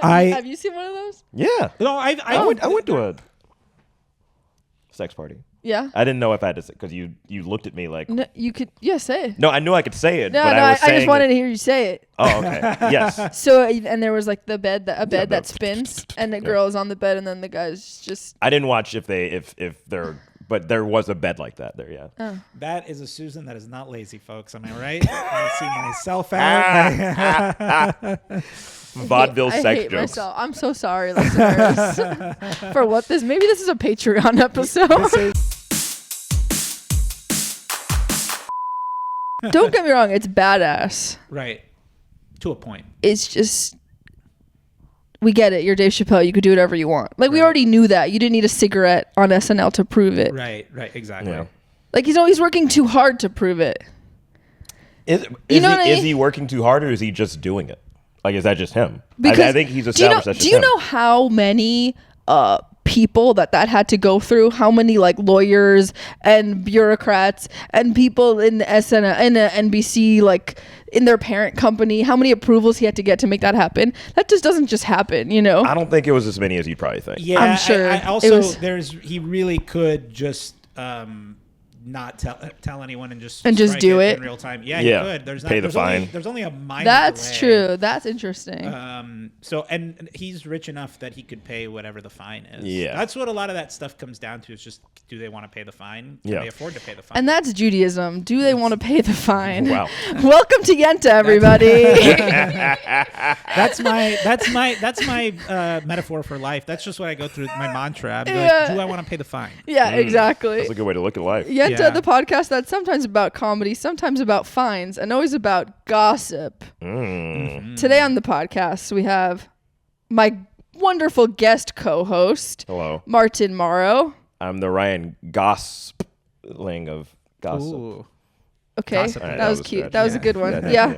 Have you seen one of those? Yeah. No, I went to a sex party. Yeah. I didn't know if I had to say, because you looked at me like. No, you could. Yeah, say it. No, I knew I could say it. No, but no. I I just wanted to hear you say it. Oh, okay. Yes. So, and there was like a bed that spins, and the girl is on the bed, and then the guy's just. I didn't watch if they're, but there was a bed like that there. Yeah. Oh. That is a Susan that is not lazy, folks. Am I right? I see myself out. Vaudeville sex I hate jokes. myself. I'm so sorry, listeners, for what this. Maybe this is a Patreon episode. Don't get me wrong, it's badass. Right. To a point. It's just, we get it. You're Dave Chappelle. You could do whatever you want. Like, we already knew that. You didn't need a cigarette on SNL to prove it. Right, exactly. Yeah. Like, he's always working too hard to prove it. Is he working too hard, or is he just doing it? Like, is that just him? I think he's established that's just him. Do you know how many people that had to go through? How many like lawyers and bureaucrats and people in the SNL, in the NBC, like in their parent company? How many approvals he had to get to make that happen? That just doesn't just happen, you know? I don't think it was as many as you probably think. Yeah, I'm sure. I also, he really could just not tell anyone and just do it in real time. Yeah, you could. There's fine. There's only a minor That's delay. true. That's interesting. So and he's rich enough that he could pay whatever the fine is. Yeah, that's what a lot of that stuff comes down to. Is just, do they want to pay the fine? Can they afford to pay the fine? And that's Judaism. Do they want to pay the fine? Wow. Welcome to Yenta, everybody. That's my metaphor for life. That's just what I go through, my mantra. I'm like, do I want to pay the fine? Yeah, exactly. That's a good way to look at life. Yenta, the podcast that's sometimes about comedy, sometimes about fines, and always about gossip. Today on the podcast, we have my wonderful guest co-host. Hello. Martin Morrow. I'm the Ryan Gosling of gossip. Ooh. Okay, Gossip. that was cute. good. That was a good one. Yeah.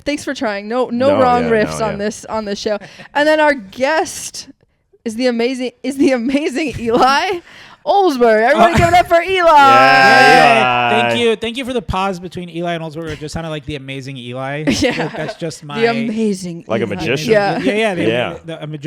Thanks for trying. No wrong riffs on this show. And then our guest is the amazing Eli Olsberg. Everybody give it up for Eli. Yeah, Thank you for the pause between Eli and Olsberg. It just sounded like the amazing Eli. Yeah. That's just my... The amazing Like Eli. a magician. Yeah.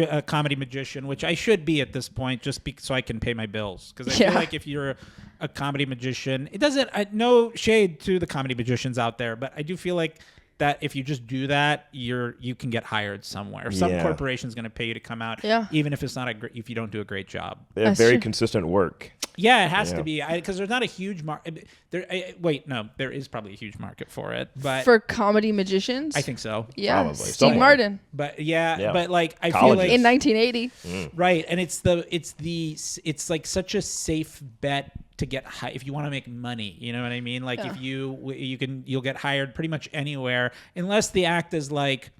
A comedy magician, which I should be at this point, just so I can pay my bills. Because I feel like if you're a comedy magician, it doesn't... no shade to the comedy magicians out there, but I do feel like that if you just do that, you can get hired somewhere. Some corporation's going to pay you to come out, even if it's not if you don't do a great job. They have very consistent work. Yeah, it has to be, because there's not a huge market. There is probably a huge market for it, but for comedy magicians, I think so. Yeah, probably. Steve Somewhere. Martin. But but like I Colleges. feel like in 1980, right, and it's like such a safe bet to get high if you want to make money. You know what I mean? Like if you'll get hired pretty much anywhere, unless the act is like.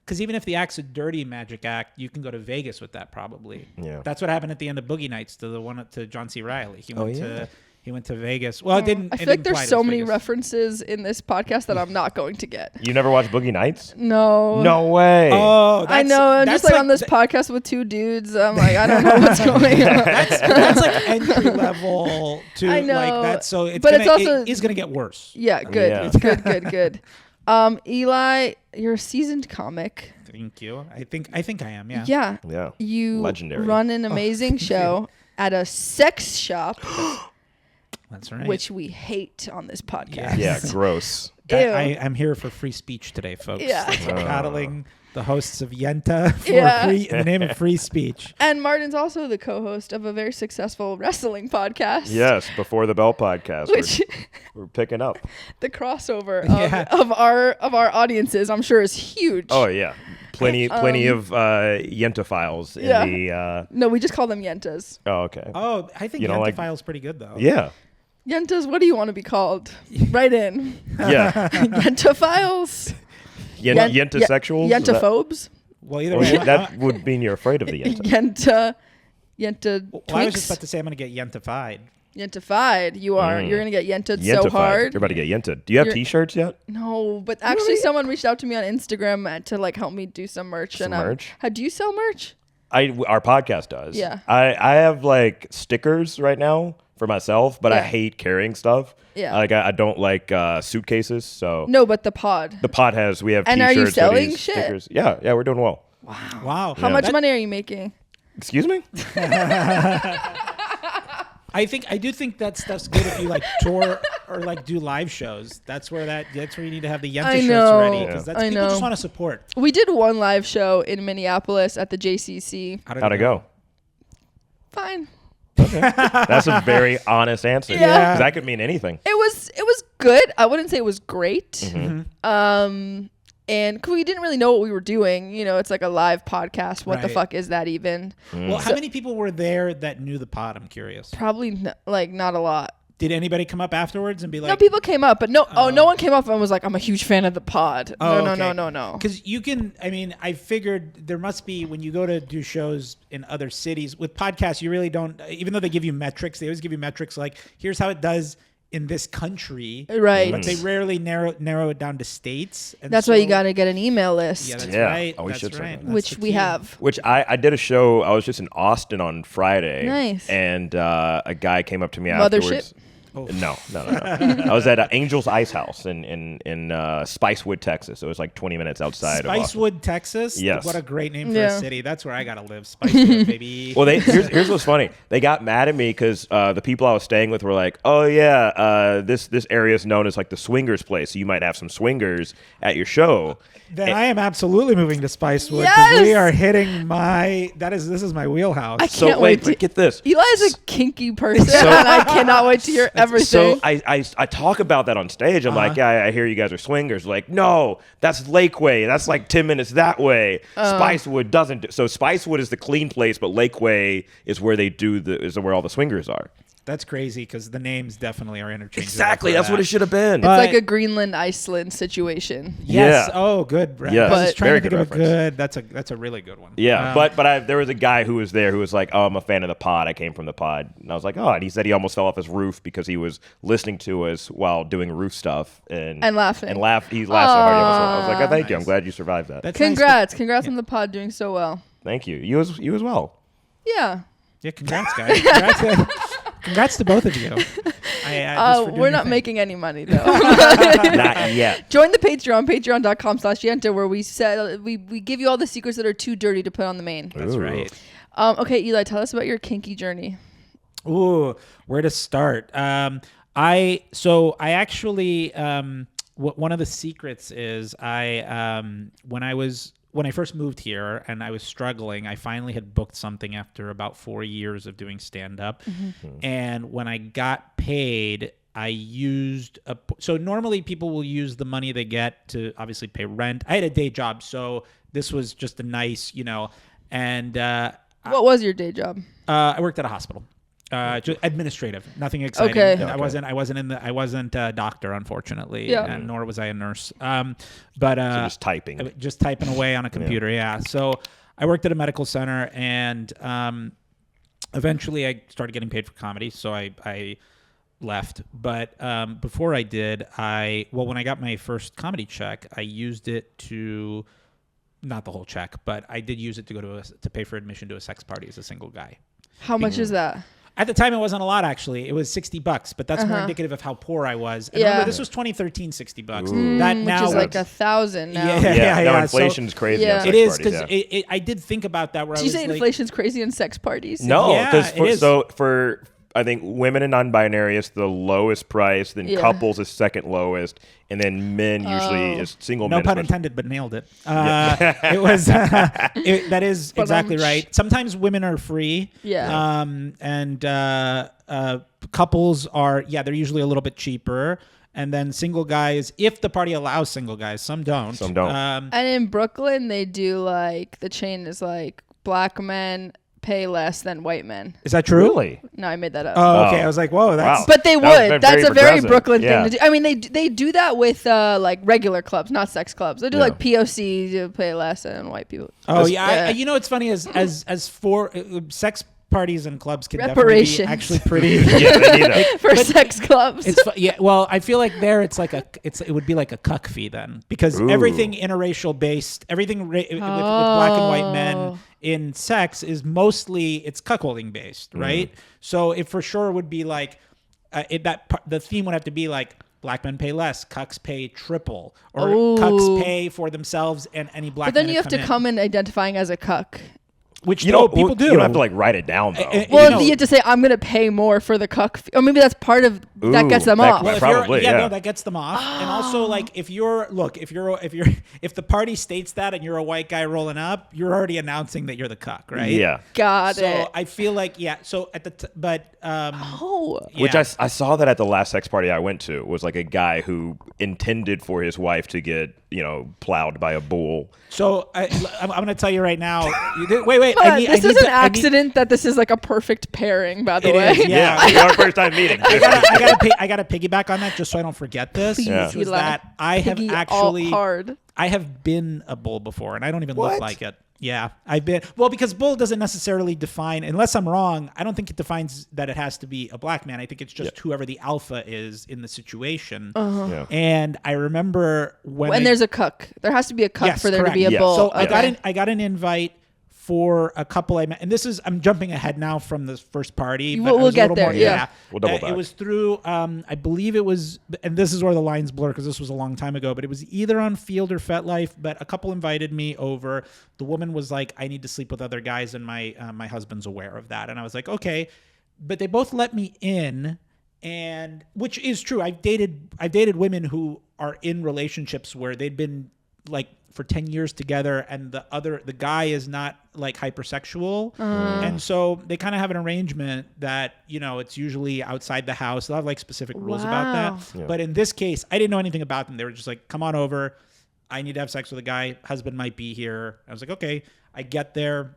Because even if the act's a dirty magic act, you can go to Vegas with that probably. Yeah, that's what happened at the end of Boogie Nights to John C. Reilly. He went to Vegas. Well, it didn't. I feel like there's so many Vegas. references in this podcast that I'm not going to get. You never watched Boogie Nights? No. No way. Oh, I know. I'm just like on this podcast with two dudes. I'm like, I don't know what's going on. That's like entry level to I know, like that. So it's it's gonna get worse. Yeah, good. Yeah. It's good. Eli, you're a seasoned comic. Thank you. I think I am. Yeah. Yeah. You legendary. run an amazing show at a sex shop. That's right. Which we hate on this podcast. Yeah, gross. I'm here for free speech today, folks. Yeah. Battling the hosts of Yenta for in the name of free speech. And Martin's also the co-host of a very successful wrestling podcast. Yes, Before the Bell podcast. Which we're picking up. The crossover of our audiences, I'm sure, is huge. Oh yeah, plenty of Yenta files. Yeah. In the, no, we just call them Yentas. Oh okay. Oh, I think Yenta file's pretty good though. Yeah. Yentas, what do you want to be called? Write in. Yeah. Yenta files. Yenta sexuals? Yentaphobes? Well, either way. That would mean you're afraid of the Yenta. Yenta well, I was just about to say I'm going to get Yentified. Yentified. You are. You're going to get Yented so Yentified. hard. You're about to get Yented. Do you have T-shirts yet? No, but actually someone reached out to me on Instagram to like help me do some merch. Merch? Do you sell merch? Our podcast does. Yeah. I have like stickers right now for myself, but I hate carrying stuff. Yeah. Like I don't like suitcases, so. No, but the pod. The pod we have and T-shirts, are you selling hoodies, shit? stickers. Yeah, we're doing well. Wow. How much money are you making? Excuse me? I do think that stuff's good if you like tour or like do live shows. That's where you need to have the Yenta shirts ready because people just want to support. We did one live show in Minneapolis at the JCC. How'd it go? Fine. Okay. That's a very honest answer. Yeah. That could mean anything. It was good. I wouldn't say it was great. Mm-hmm. And we didn't really know what we were doing. You know, it's like a live podcast. What the fuck is that even? Well, how many people were there that knew the pod? I'm curious. Probably not a lot. Did anybody come up afterwards and be like... No, people came up, but no one came up and was like, I'm a huge fan of the pod. No. Because you can, I figured there must be, when you go to do shows in other cities, with podcasts, you really don't, even though they give you metrics, they always give you metrics like, here's how it does in this country. Right. But they rarely narrow it down to states. And that's why you got to get an email list. Yeah, that's right. Oh, that's right. Which we have. Which I did a show. I was just in Austin on Friday. Nice. And a guy came up to me Mothership? afterwards. Oh. No. I was at Angel's Ice House in Spicewood, Texas. It was like 20 minutes outside of Austin. Spicewood, Texas? Yes. What a great name for a city. That's where I got to live. Spicewood, baby. Well, here's what's funny. They got mad at me because the people I was staying with were like, oh, yeah, this area is known as like the swingers place. So you might have some swingers at your show. Then I am absolutely moving to Spicewood because we are hitting this is my wheelhouse. I can't wait to get this. Eli is a kinky person, and I cannot wait to hear everything. So I talk about that on stage. I'm like, yeah, I hear you guys are swingers. Like, no, that's Lakeway. That's like 10 minutes that way. Spicewood doesn't. So Spicewood is the clean place, but Lakeway is where is where all the swingers are. That's crazy because the names definitely are interchangeable. Exactly. That's what it should have been. It's like a Greenland, Iceland situation. Yes. Yeah. Oh, good. Yeah. I was trying Very to think good of reference. a good. That's a really good one. Yeah. But there was a guy who was there who was like, oh, I'm a fan of the pod. I came from the pod. And I was like, oh, and he said he almost fell off his roof because he was listening to us while doing roof stuff and laughing. And he laughed so hard. I was like, oh, thank you. I'm glad you survived that. That's Congrats on the pod doing so well. Thank you. You as well. Yeah. Yeah. Congrats, guys. Congrats to both of you. We're not making any money though. Not yet. Join the Patreon, patreon.com/Yenta, where we give you all the secrets that are too dirty to put on the main. That's right. Okay, Eli, tell us about your kinky journey. Ooh, where to start? One of the secrets is when I first moved here and I was struggling, I finally had booked something after about 4 years of doing stand-up. Mm-hmm. And when I got paid, I used so normally people will use the money they get to obviously pay rent. I had a day job, so this was just a nice, and what was your day job? I worked at a hospital. Just administrative, nothing exciting. Okay. I wasn't a doctor, unfortunately, and nor was I a nurse. But so just typing away on a computer. Yeah. So I worked at a medical center, and eventually I started getting paid for comedy. So I left. But before I did, when I got my first comedy check, I used it to, not the whole check, but I did use it to go to pay for admission to a sex party as a single guy. How much is that? At the time, it wasn't a lot, actually. It was $60, but that's more indicative of how poor I was. And remember, this was 2013, $60. That now, which is like 1,000 now. Yeah. Inflation's crazy. Yeah. It is, because I did think about that. Did you say inflation's crazy in sex parties? No, because for I think women and non-binary is the lowest price, then couples is second lowest, and then men usually is single men. No pun intended, but nailed it. It was that is exactly right. Sometimes women are free. Yeah. And couples are they're usually a little bit cheaper. And then single guys, if the party allows single guys, some don't. And in Brooklyn, they do the chain is black men pay less than white men. Is that true? Really? No, I made that up. Oh, okay. I was like, whoa, that's... Wow. But they would. That's a very Brooklyn thing to do. I mean, they do that with regular clubs, not sex clubs. They do POC to pay less than white people. Oh, yeah. It's funny as for sex parties and clubs can definitely be actually pretty they need it. for sex clubs. Well, I feel like there it would be like a cuck fee then, because everything interracial based, everything with black and white men in sex is mostly it's cuckolding based, right? So it for sure would be the theme would have to be black men pay less, cucks pay triple, or cucks pay for themselves and any black. But then you have to come in identifying as a cuck. Which people do. You don't have to like write it down though. Well, you have to say I'm going to pay more for the cuck, or maybe that's part of that gets them off. Well, probably, no, that gets them off. And also, like, if the party states that and you're a white guy rolling up, you're already announcing that you're the cuck, right? Yeah, got it. So I feel like So at the which I saw that at the last sex party I went to was like a guy who intended for his wife to get plowed by a bull. So I'm going to tell you right now. Wait. This is an accident that this is like a perfect pairing, by the way. Is, yeah. Our first time meeting. I gotta piggyback on that just so I don't forget this. Please, was that I have actually I have been a bull before, and I don't even look like it. Yeah, I've been. Well, because bull doesn't necessarily define, unless I'm wrong, I don't think it defines that it has to be a black man. I think it's just whoever the alpha is in the situation. Yeah. And I remember when there's a cuck. There has to be a cuck for there to be a bull. So I got an invite for a couple I met, and I'm jumping ahead now from the first party. But we'll get there. Yeah. We'll double back. It was through, I believe it was, and this is where the lines blur because this was a long time ago, but it was either on Field or Fetlife, but a couple invited me over. The woman was like, I need to sleep with other guys, and my husband's aware of that. And I was like, okay. But they both let me in, and which is true. I've dated women who are in relationships where they'd been like for 10 years together, and the guy is not like hypersexual. And so they kind of have an arrangement that, it's usually outside the house. They'll have like specific rules about that. Yeah. But in this case, I didn't know anything about them. They were just like, come on over. I need to have sex with a guy. Husband might be here. I was like, okay. I get there.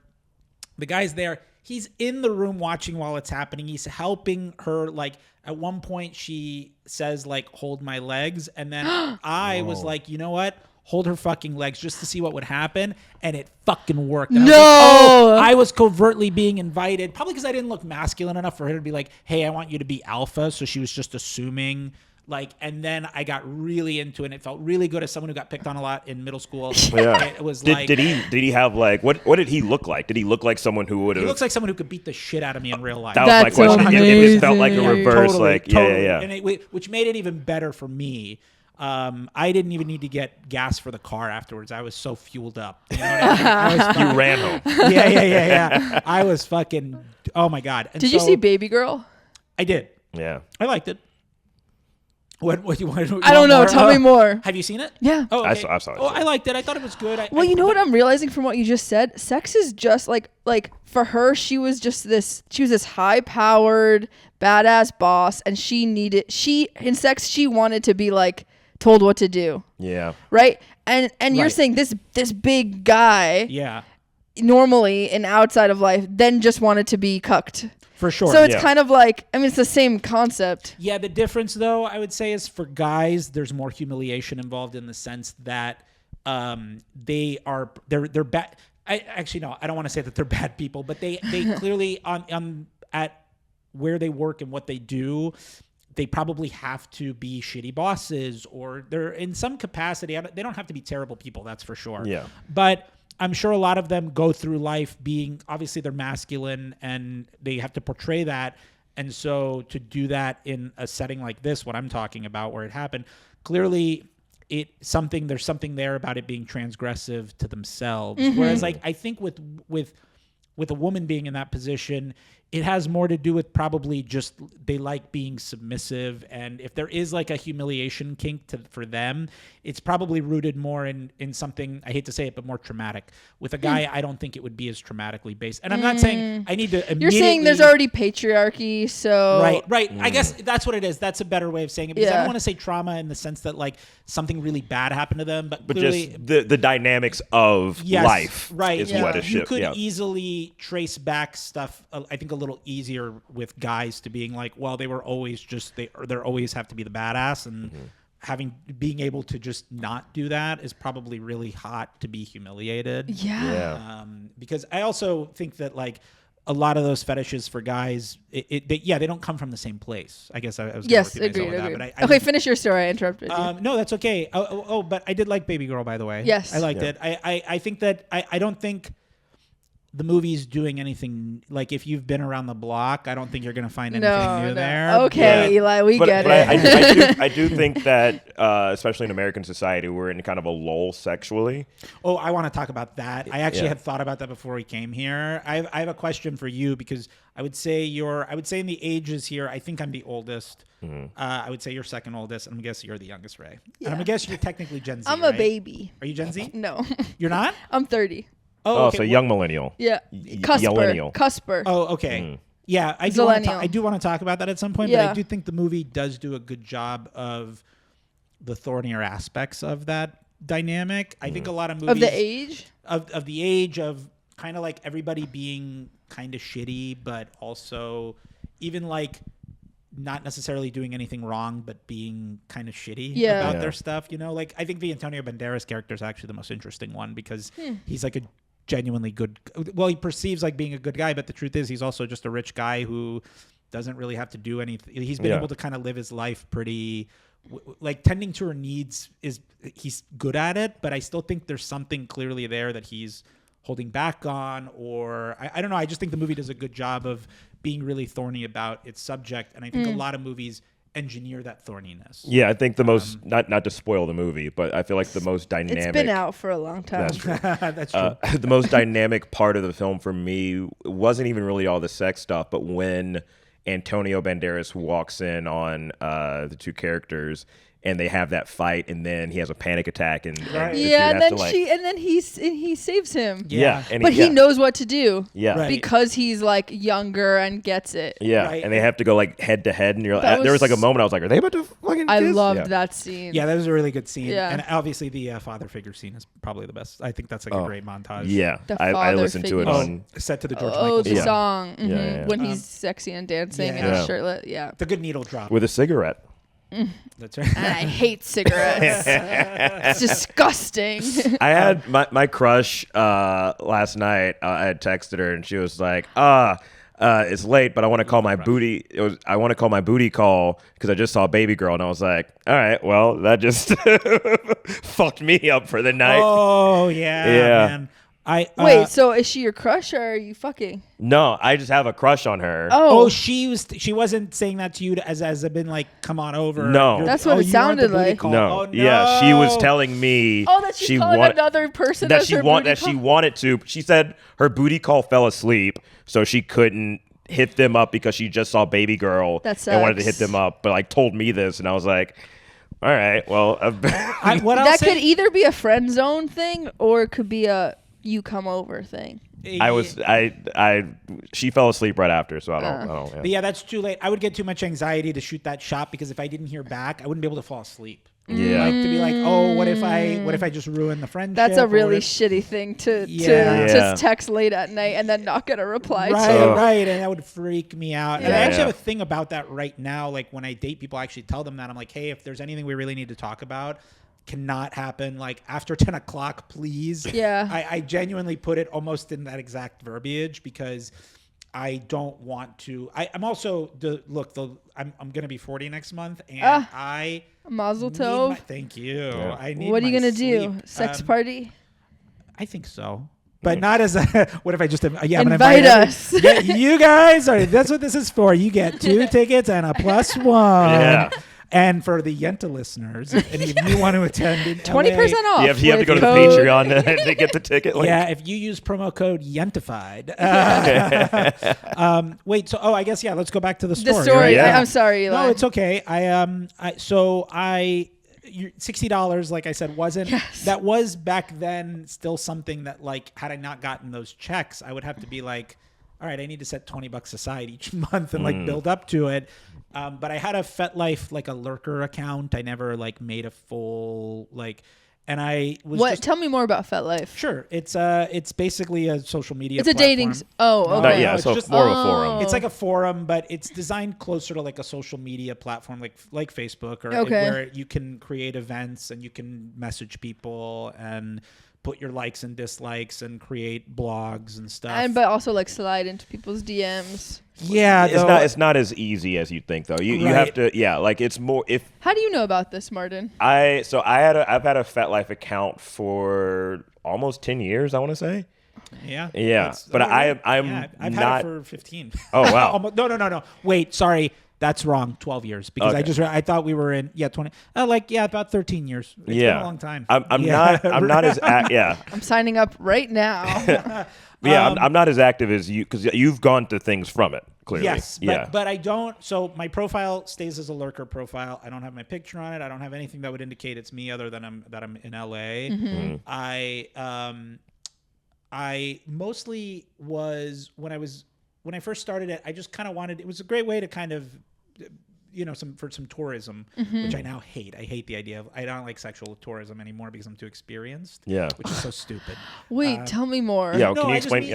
The guy's there. He's in the room watching while it's happening. He's helping her. Like at one point she says like, hold my legs. And then I was like, you know what? Hold her fucking legs just to see what would happen, and it fucking worked. And I was covertly being invited, probably because I didn't look masculine enough for her to be like, hey, I want you to be alpha. So she was just assuming, like, and then I got really into it, and it felt really good as someone who got picked on a lot in middle school. Yeah. It was did he have like, what did he look like? Did he look like someone who would have? He looks like someone who could beat the shit out of me in real life. That was my question. It felt like a reverse, totally. Yeah. And which made it even better for me. I didn't even need to get gas for the car afterwards. I was so fueled up. You know what I mean? You ran home. Yeah. I was fucking, oh my God. And did you see Babygirl? I did. Yeah. I liked it. What you want? I don't know. Tell me more. Have you seen it? Yeah. Oh, okay. I saw it. Oh, I liked it. I thought it was good. You know what I'm realizing from what you just said? Sex is just like for her, she was this high-powered, badass boss, and in sex, she wanted to be like told what to do. Yeah. Right? And you're saying this big guy. Yeah. Normally in outside of life, then just wanted to be cucked. For sure. So it's kind of like, it's the same concept. Yeah, the difference though, I would say, is for guys, there's more humiliation involved in the sense that they're bad. I don't want to say that they're bad people, but they clearly at where they work and what they do, they probably have to be shitty bosses, or they're in some capacity. They don't have to be terrible people, that's for sure. Yeah. But I'm sure a lot of them go through life being, obviously they're masculine and they have to portray that. And so to do that in a setting like this, what I'm talking about, where it happened, clearly there's something there about it being transgressive to themselves. Mm-hmm. Whereas like, I think with a woman being in that position, it has more to do with probably just they like being submissive. And if there is like a humiliation kink for them, it's probably rooted more in something, I hate to say it, but more traumatic. With a guy, I don't think it would be as traumatically based. And I'm not saying I need to immediately... You're saying there's already patriarchy, so... Right. I guess that's what it is. That's a better way of saying it. Because I don't want to say trauma in the sense that like something really bad happened to them, but clearly... just the dynamics of life is what it should... You could easily trace back stuff, I think, a little easier with guys to being like, well, they were always just they always have to be the badass, and being able to just not do that is probably really hot to be humiliated. Because I also think that like a lot of those fetishes for guys, they don't come from the same place. I guess I was agreed. Okay, finish your story. I interrupted you. No, that's okay. But I did like Babygirl, by the way. Yes, I liked it. I think that I don't think the movie's doing anything. Like, if you've been around the block, I don't think you're going to find anything new there. Okay, Eli, we get it. I do think that, especially in American society, we're in kind of a lull sexually. Oh, I want to talk about that. I actually had thought about that before we came here. I have a question for you, because I would say in the ages here, I think I'm the oldest. Mm-hmm. I would say you're second oldest. I'm going to guess you're the youngest, Ray. Yeah. And I'm going to guess you're technically Gen Z. I'm a baby. Are you Gen Z? No. You're not? I'm 30. Oh, okay. So young millennial. Yeah. Cusper. Oh, okay. Mm. Yeah, I do want to talk about that at some point, but I do think the movie does do a good job of the thornier aspects of that dynamic. I think a lot of movies... Of the age? Of the age of kind of like everybody being kind of shitty, but also even like not necessarily doing anything wrong, but being kind of shitty about their stuff. You know, like I think the Antonio Banderas character is actually the most interesting one, because he's like a genuinely good, well, he perceives like being a good guy, but the truth is he's also just a rich guy who doesn't really have to do anything. He's been able to kind of live his life pretty, like tending to her needs he's good at it, but I still think there's something clearly there that he's holding back on, or I don't know. I just think the movie does a good job of being really thorny about its subject, and I think a lot of movies engineer that thorniness. Yeah, I think the most, not to spoil the movie, but I feel like the most dynamic... It's been out for a long time. That's true. That's true. The most dynamic part of the film for me wasn't even really all the sex stuff, but when Antonio Banderas walks in on the two characters and they have that fight, and then he has a panic attack, and then he saves him. Yeah, but he knows what to do. Yeah, right. Because he's like younger and gets it. Yeah, right. And they have to go like head to head, and there was like a moment I was like, are they about to fucking? I loved that scene. Yeah, that was a really good scene. Yeah. And obviously the father figure scene is probably the best. I think that's like a great montage. Yeah, I listened to it on set to the George Michael the song. Mm-hmm. Yeah. When he's sexy and dancing and he's shirtless. Yeah, the good needle drop with a cigarette. That's right. I hate cigarettes. It's disgusting. I had my crush last night. I had texted her and she was like, it's late, but I want to call my booty. I want to call my booty call because I just saw Babygirl, and I was like, all right, well, that just fucked me up for the night. Oh yeah, man. Wait, so is she your crush or are you fucking? No, I just have a crush on her. Oh, she wasn't saying that to you as I've been like, come on over. No, that's what it sounded like. No. Oh, no, yeah, she was telling me. Oh, that she's calling another person that she wanted to. She said her booty call fell asleep, so she couldn't hit them up because she just saw Babygirl and wanted to hit them up, but like told me this, and I was like, all right, well, that could either be a friend zone thing or it could be a you come over thing. She fell asleep right after, so I don't. Yeah. But yeah, that's too late. I would get too much anxiety to shoot that shot because if I didn't hear back, I wouldn't be able to fall asleep. Yeah. Like to be like, oh, what if I just ruin the friendship? That's a really shitty thing to just text late at night and then not get a reply to. Right, and that would freak me out. And I actually have a thing about that right now. Like when I date people, I actually tell them that. I'm like, hey, if there's anything we really need to talk about, cannot happen like after 10 o'clock, please. Yeah. I genuinely put it almost in that exact verbiage because I don't want to. I'm also I'm gonna be 40 next month, and Mazel tov. Thank you. Yeah. I need. What are you gonna sleep. do? Sex party? I think so. But not as a. What if I just? I'm gonna invite us. You guys that's what this is for. You get 2 tickets and a +1. Yeah. And for the Yenta listeners, if any of you want to attend, 20% off. You have to go to the Patreon to get the ticket link. Yeah, if you use promo code Yentified. Wait, so I guess let's go back to the story. The story. Right? Yeah. I'm sorry, Eli. No, it's okay. $60, like I said, wasn't that was back then still something that like had I not gotten those checks, I would have to be like, all right, I need to set $20 aside each month and like build up to it. But I had a Fetlife, like a lurker account. I never like made a full and I was tell me more about Fetlife. Sure. It's basically a social media It's a platform. dating okay. Yeah, so it's more of a forum. It's like a forum, but it's designed closer to like a social media platform like Facebook where you can create events and you can message people and put your likes and dislikes and create blogs and stuff. But also like slide into people's DMs. Yeah, it's not as easy as you think though. You have to like it's more if. How do you know about this, Martin? I've had a Fetlife account for almost 10 years, I want to say. Yeah. But I'm I've not. had it for 15. Oh wow. No. Wait, sorry. That's wrong. 12 years because I thought we were in 20. About 13 years. It's been a long time. I'm not as I'm signing up right now. I'm not as active as you because you've gone to things from it clearly. Yes, but I don't. So my profile stays as a lurker profile. I don't have my picture on it. I don't have anything that would indicate it's me other than I'm in LA. Mm-hmm. I mostly was when I first started it. I just kind of wanted. It was a great way to kind of, some tourism, which I now hate. I hate the idea of. I don't like sexual tourism anymore because I'm too experienced. Yeah, which is so stupid. Wait, tell me more. Yeah, can you explain?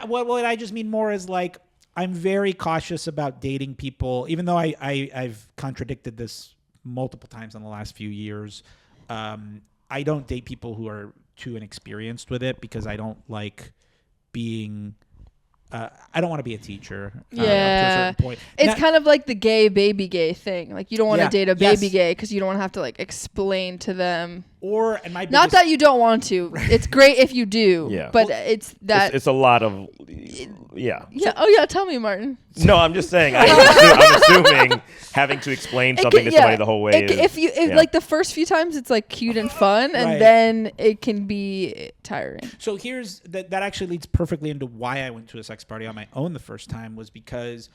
What I just mean more is like I'm very cautious about dating people, even though I've contradicted this multiple times in the last few years. I don't date people who are too inexperienced with it because I don't like being. I don't want to be a teacher. To a certain point. It's kind of like the gay baby gay thing. Like you don't want to date a baby gay because you don't want to have to like explain to them. Not that you don't want to. It's great if you do. Yeah. But it's a lot of. Yeah. Oh yeah. Tell me, Martin. No, I'm just saying. I'm assuming having to explain something to somebody the whole way. If like the first few times it's like cute and fun, and then it can be tiring. So here's that actually leads perfectly into why I went to a sex party on my own the first time was because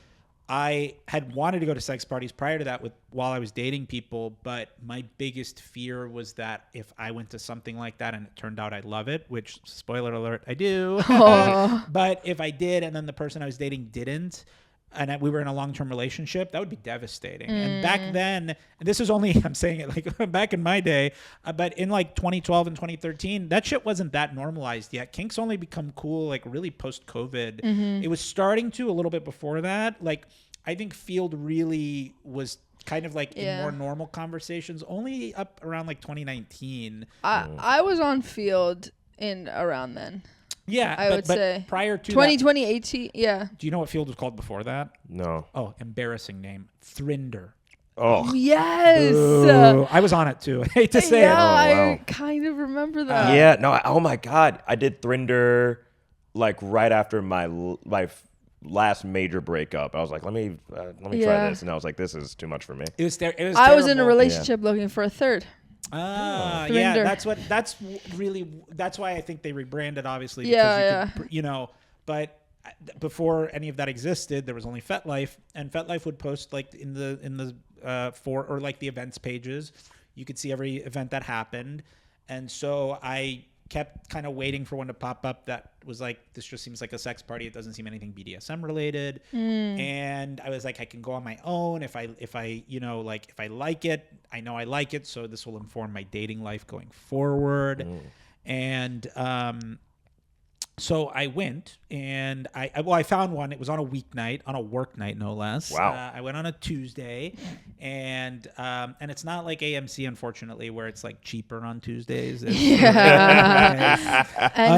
I had wanted to go to sex parties prior to that while I was dating people, but my biggest fear was that if I went to something like that and it turned out I love it, which spoiler alert, I do. But if I did and then the person I was dating didn't, and we were in a long-term relationship, that would be devastating. And back then, and this is only, I'm saying it like back in my day, but in like 2012 and 2013, that shit wasn't that normalized yet. Kink's only become cool like really post-COVID. It was starting to a little bit before that. Like I think Field really was kind of like in more normal conversations only up around like 2019. I was on Field in around then. Yeah, I would say prior to 2018. Yeah. Do you know what Field was called before that? No. Oh, embarrassing name, Thrinder. Oh yes. I was on it too. I hate to say it. I kind of remember that. Yeah. No. Oh my God. I did Thrinder like right after my last major breakup. I was like, let me try this, and I was like, this is too much for me. It was terrible. I was in a relationship looking for a third. Yeah, that's why I think they rebranded, obviously. But before any of that existed, there was only Fetlife, and Fetlife would post like in the for or like the events pages. You could see every event that happened, and so I kept kind of waiting for one to pop up that was like, this just seems like a sex party. It doesn't seem anything BDSM related. And I was like, I can go on my own if I like it, I know I like it. So this will inform my dating life going forward. And, so I went and I found one. It was on a weeknight, on a work night, no less. Wow. I went on a Tuesday, and it's not like AMC, unfortunately, where it's like cheaper on Tuesdays. And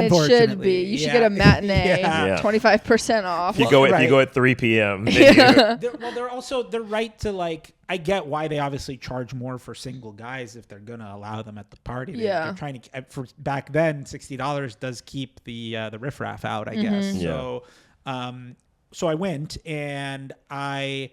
it should be. You should get a matinee, 25% off. You go at 3 p.m. They're right to like. I get why they obviously charge more for single guys if they're gonna allow them at the party. They're trying to. For back then, $60 does keep the riffraff out, I guess. Yeah. So I went, and I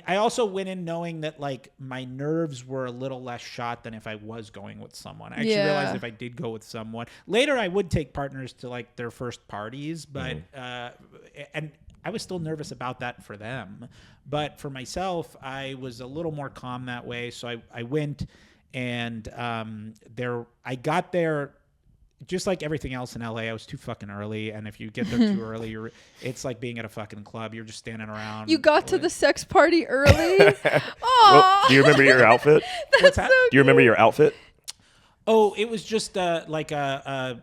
also went in knowing that like my nerves were a little less shot than if I was going with someone. I actually realized if I did go with someone later, I would take partners to like their first parties, but and I was still nervous about that for them. But for myself, I was a little more calm that way. So I went, and I got there just like everything else in LA. I was too fucking early, and if you get there too early, it's like being at a fucking club. You're just standing around. You got to the sex party early? Well, do you remember your outfit? What's that? Do you remember your outfit? Oh, it was just like a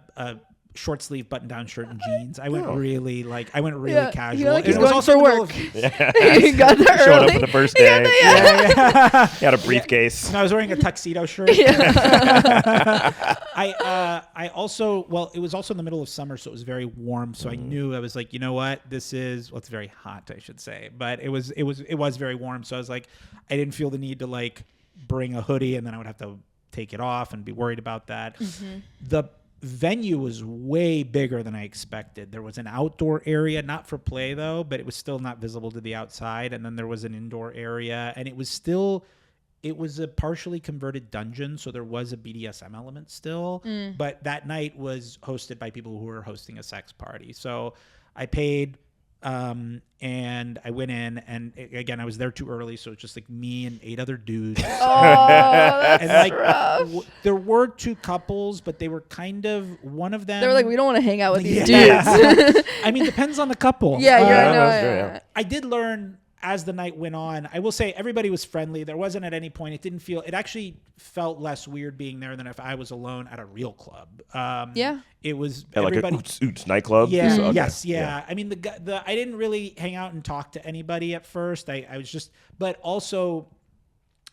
short sleeve button down shirt and jeans. I went really casual. He's going for work. He got there early. Showed up for the first day. He had a briefcase. And I was wearing a tuxedo shirt. I also, it was also in the middle of summer, so it was very warm. So I knew, I was like, you know what, it's very hot, I should say, but it was very warm. So I was like, I didn't feel the need to like bring a hoodie and then I would have to take it off and be worried about that. venue was way bigger than I expected. There was an outdoor area, not for play though, but it was still not visible to the outside. And then there was an indoor area, and it was a partially converted dungeon, so there was a BDSM element still. But that night was hosted by people who were hosting a sex party. So I paid, and I went in, and again, I was there too early, so it's just like me and 8 other dudes. That's and like rough. there were 2 couples, but they were kind of, one of them. They were like, we don't want to hang out with these dudes. I mean, depends on the couple. Yeah, I did learn as the night went on. I will say everybody was friendly. There wasn't at any point, it actually felt less weird being there than if I was alone at a real club. It was everybody. Like a Oots nightclub? Yeah, so, okay. Yes, yeah. I mean, I didn't really hang out and talk to anybody at first. I was just, but also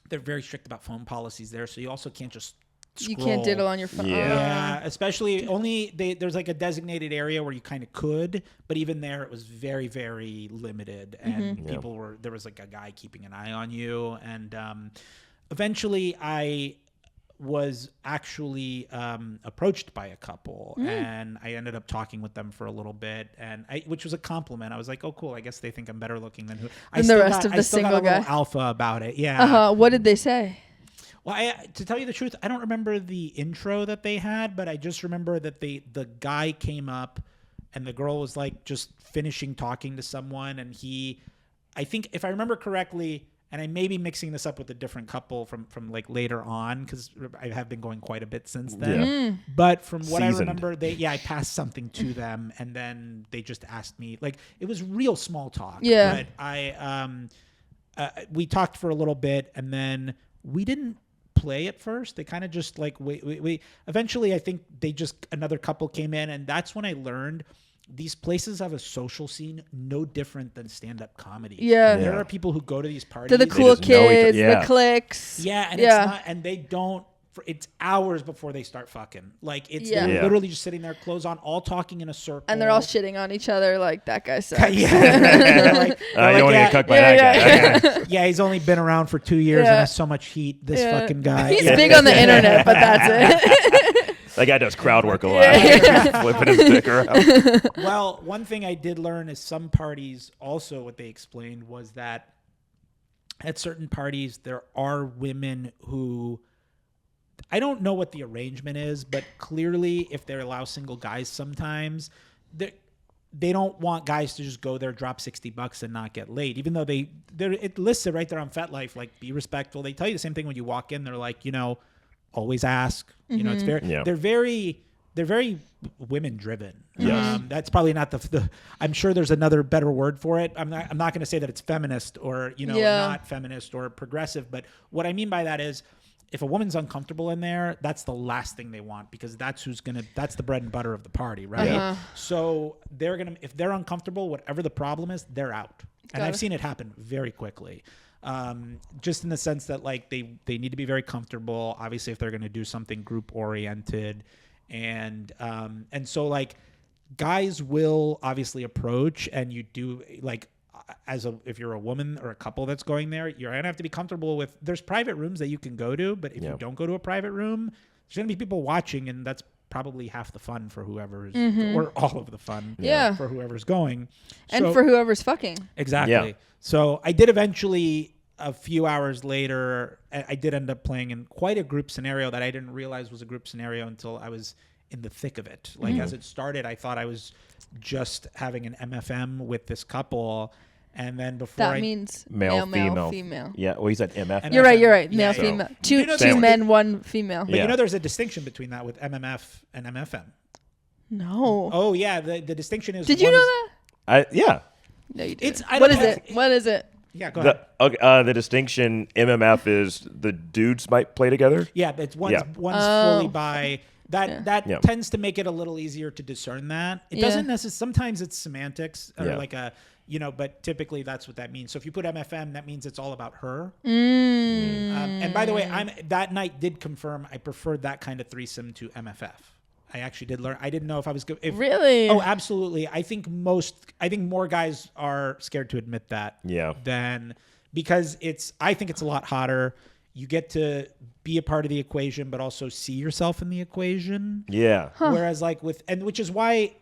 they're very strict about phone policies there. So you also can't just scroll. You can't diddle on your phone. Yeah, especially there's like a designated area where you kind of could, but even there it was very, very limited, and there was like a guy keeping an eye on you, and eventually I was actually approached by a couple, and I ended up talking with them for a little bit, and which was a compliment. I was like, oh cool, I guess they think I'm better looking than who. And the rest of the single guy. Alpha about it, yeah. What did they say? Well, to tell you the truth, I don't remember the intro that they had, but I just remember that the guy came up and the girl was like just finishing talking to someone, and I think if I remember correctly, and I may be mixing this up with a different couple from like later on, because I have been going quite a bit since then. But from what I remember, I passed something to them, and then they just asked me, like, it was real small talk. Yeah. But we talked for a little bit, and then we didn't play at first. They kind of just like we eventually, I think another couple came in, and that's when I learned these places have a social scene no different than stand-up comedy. There are people who go to these parties. They're the cool kids, the cliques. And it's not, and they don't. It's hours before they start fucking. Like they're literally just sitting there, clothes on, all talking in a circle, and they're all shitting on each other. Like, that guy sucks. You don't want to get cooked by that guy. Yeah, he's only been around for 2 years and has so much heat. This fucking guy. He's big on the internet, but that's it. That guy does crowd work a lot. Flipping his dick around. Well, one thing I did learn is some parties also, what they explained was that at certain parties there are women who, I don't know what the arrangement is, but clearly if they allow single guys sometimes, they don't want guys to just go there, drop $60 and not get laid. Even though it lists it right there on Fetlife, like, be respectful. They tell you the same thing when you walk in. They're like, always ask. It's very, they're very women driven. That's probably not the I'm sure there's another better word for it. I'm not going to say that it's feminist or, not feminist or progressive. But what I mean by that is, if a woman's uncomfortable in there, that's the last thing they want, because that's the bread and butter of the party, right? So if they're uncomfortable, whatever the problem is, they're out. And I've seen it happen very quickly. Just in the sense that, like, they need to be very comfortable, obviously, if they're going to do something group oriented. And so, like, guys will obviously approach, and you do, like, if you're a woman or a couple that's going there, you're going to have to be comfortable with, there's private rooms that you can go to, but if you don't go to a private room, there's going to be people watching, and that's probably half the fun for whoever's, or all of the fun for whoever's going. And for whoever's fucking. Exactly. Yeah. So I did eventually, a few hours later, I did end up playing in quite a group scenario that I didn't realize was a group scenario until I was in the thick of it. Like, as it started, I thought I was just having an MFM with this couple. And then before means male, female. Yeah, well, he said MF. You're right. Male, female. Two men, one female. But there's a distinction between that with MMF and MFM. No. Oh, yeah. The distinction is... Did you know that? Yeah. No, you didn't. What is it? Yeah, go ahead. The distinction, MMF, is the dudes might play together? Yeah, but one's fully bi... That tends to make it a little easier to discern that. It doesn't necessarily... Sometimes it's semantics, or like a... but typically that's what that means. So if you put MFM, that means it's all about her. And by the way, that night did confirm I preferred that kind of threesome to MFF. I actually did learn. I didn't know if I was good. Really? Oh, absolutely. I think more guys are scared to admit that. Yeah. Because I think it's a lot hotter. you get to be a part of the equation, but also see yourself in the equation. Yeah. Whereas like which is why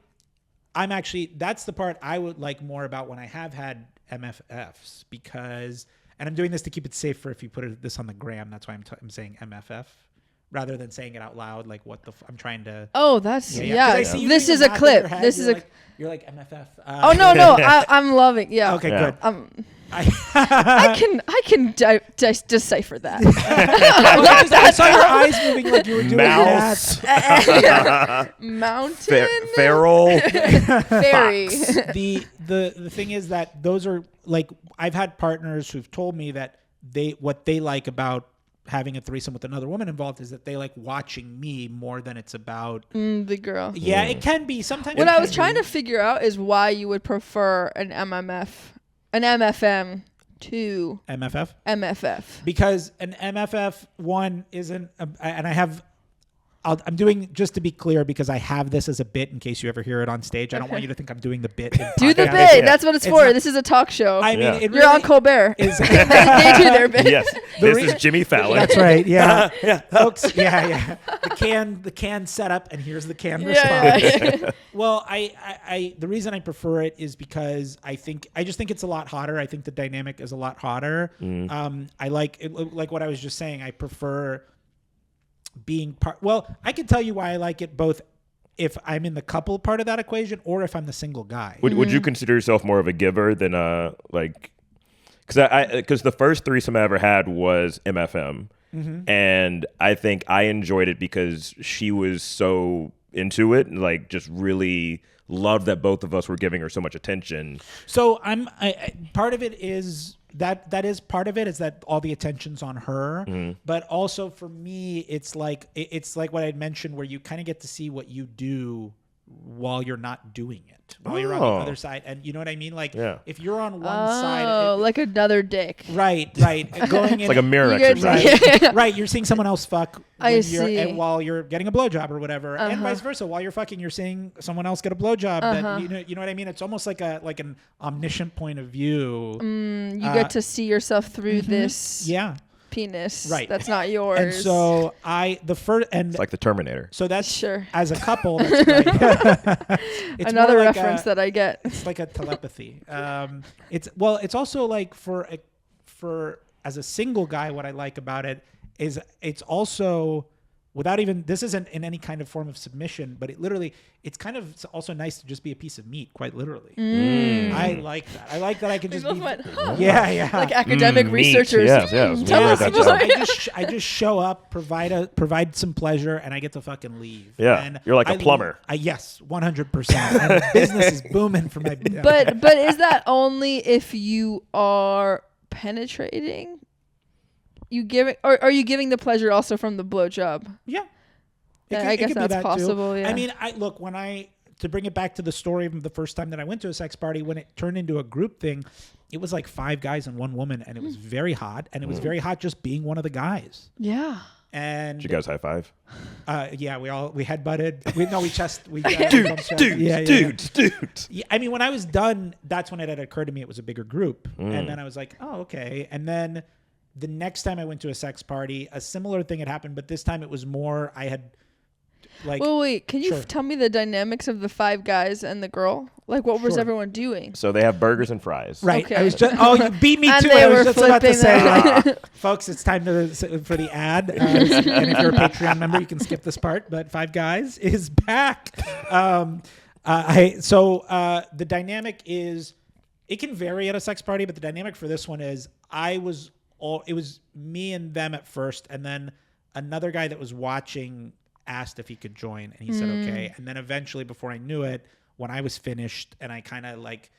that's the part I would like more about when I have had MFFs, because, and I'm doing this to keep it safe for if you put this on the gram, that's why I'm saying MFF. Rather than saying it out loud, like I'm trying to. Oh, that's This is a clip. This is You're like MFF. Oh no, I'm loving. Yeah. Okay, good. I can decipher that. I saw your eyes moving like you were doing Mouse. that. Mountain. Feral. Fairy. The thing is that those are like, I've had partners who've told me that what they like about having a threesome with another woman involved is that they like watching me more than it's about the girl. Yeah, it can be sometimes. What I was trying to figure out is why you would prefer an MFM to MFF. Because an MFF one isn't, and I'm doing, just to be clear, because I have this as a bit in case you ever hear it on stage. I don't want you to think I'm doing the bit. Do the bit. That's what it's for. This is a talk show. I mean, you're on Colbert. They do their bit. Yes. This is Jimmy Fallon. That's right. Yeah. Folks. Yeah. The can setup, and here's the can response. Yeah. Well, I the reason I prefer it is because I just think it's a lot hotter. I think the dynamic is a lot hotter. I like what I was just saying. I prefer being part. Well, I can tell you why I like it both if I'm in the couple part of that equation or if I'm the single guy. Would you consider yourself more of a giver than like, because the first threesome I ever had was MFM, and I think I enjoyed it because she was so into it and like just really loved that both of us were giving her so much attention. So part of it is that is part of it, is that all the attention's on her, but also for me it's like what I'd mentioned, where you kind of get to see what you do while you're not doing it, while you're on the other side, and you know what I mean, like if you're on one side, like another dick, right going in, it's like a mirror exercise. Right, you're seeing someone else fuck and while you're getting a blowjob or whatever, and vice versa, while you're fucking you're seeing someone else get a blowjob. That you know what I mean, it's almost like an omniscient point of view. You get to see yourself through this penis, right? That's not yours. And so it's like the Terminator. So that's sure. As a couple, that's great. It's another reference that I get. It's like a telepathy. It's also like for as a single guy, what I like about it is it's also, without even, this isn't in any kind of form of submission, but it's kind of also nice to just be a piece of meat, quite literally. I like that. I like that I can just be, like academic researchers. I just show up, provide some pleasure, and I get to fucking leave. Yeah, and you're like a plumber. Yes, 100%. Business is booming for my. But is that only if you are penetrating? You giving, or are you giving the pleasure also from the blowjob? Yeah. I guess that's possible. Too. Yeah. I mean, to bring it back to the story of the first time that I went to a sex party, when it turned into a group thing, it was like 5 guys and 1 woman, and it was very hot, and it was very hot just being one of the guys. Yeah. And did you guys high five? Yeah, we head butted. We Dude. Yeah, I mean, when I was done, that's when it had occurred to me it was a bigger group, and then I was like, oh, okay, and then. The next time I went to a sex party, a similar thing had happened, but this time it was more, I had like... Well, wait, can you tell me the dynamics of the 5 guys and the girl? Like, what was everyone doing? So they have burgers and fries. Right. Okay. I was just... Oh, you beat me too. I was just about to say... Folks, it's time for the ad. And if you're a Patreon member, you can skip this part, but 5 Guys is back. The dynamic is... It can vary at a sex party, but the dynamic for this one is it was me and them at first, and then another guy that was watching asked if he could join, and he said okay. And then eventually, before I knew it, when I was finished and I kind of like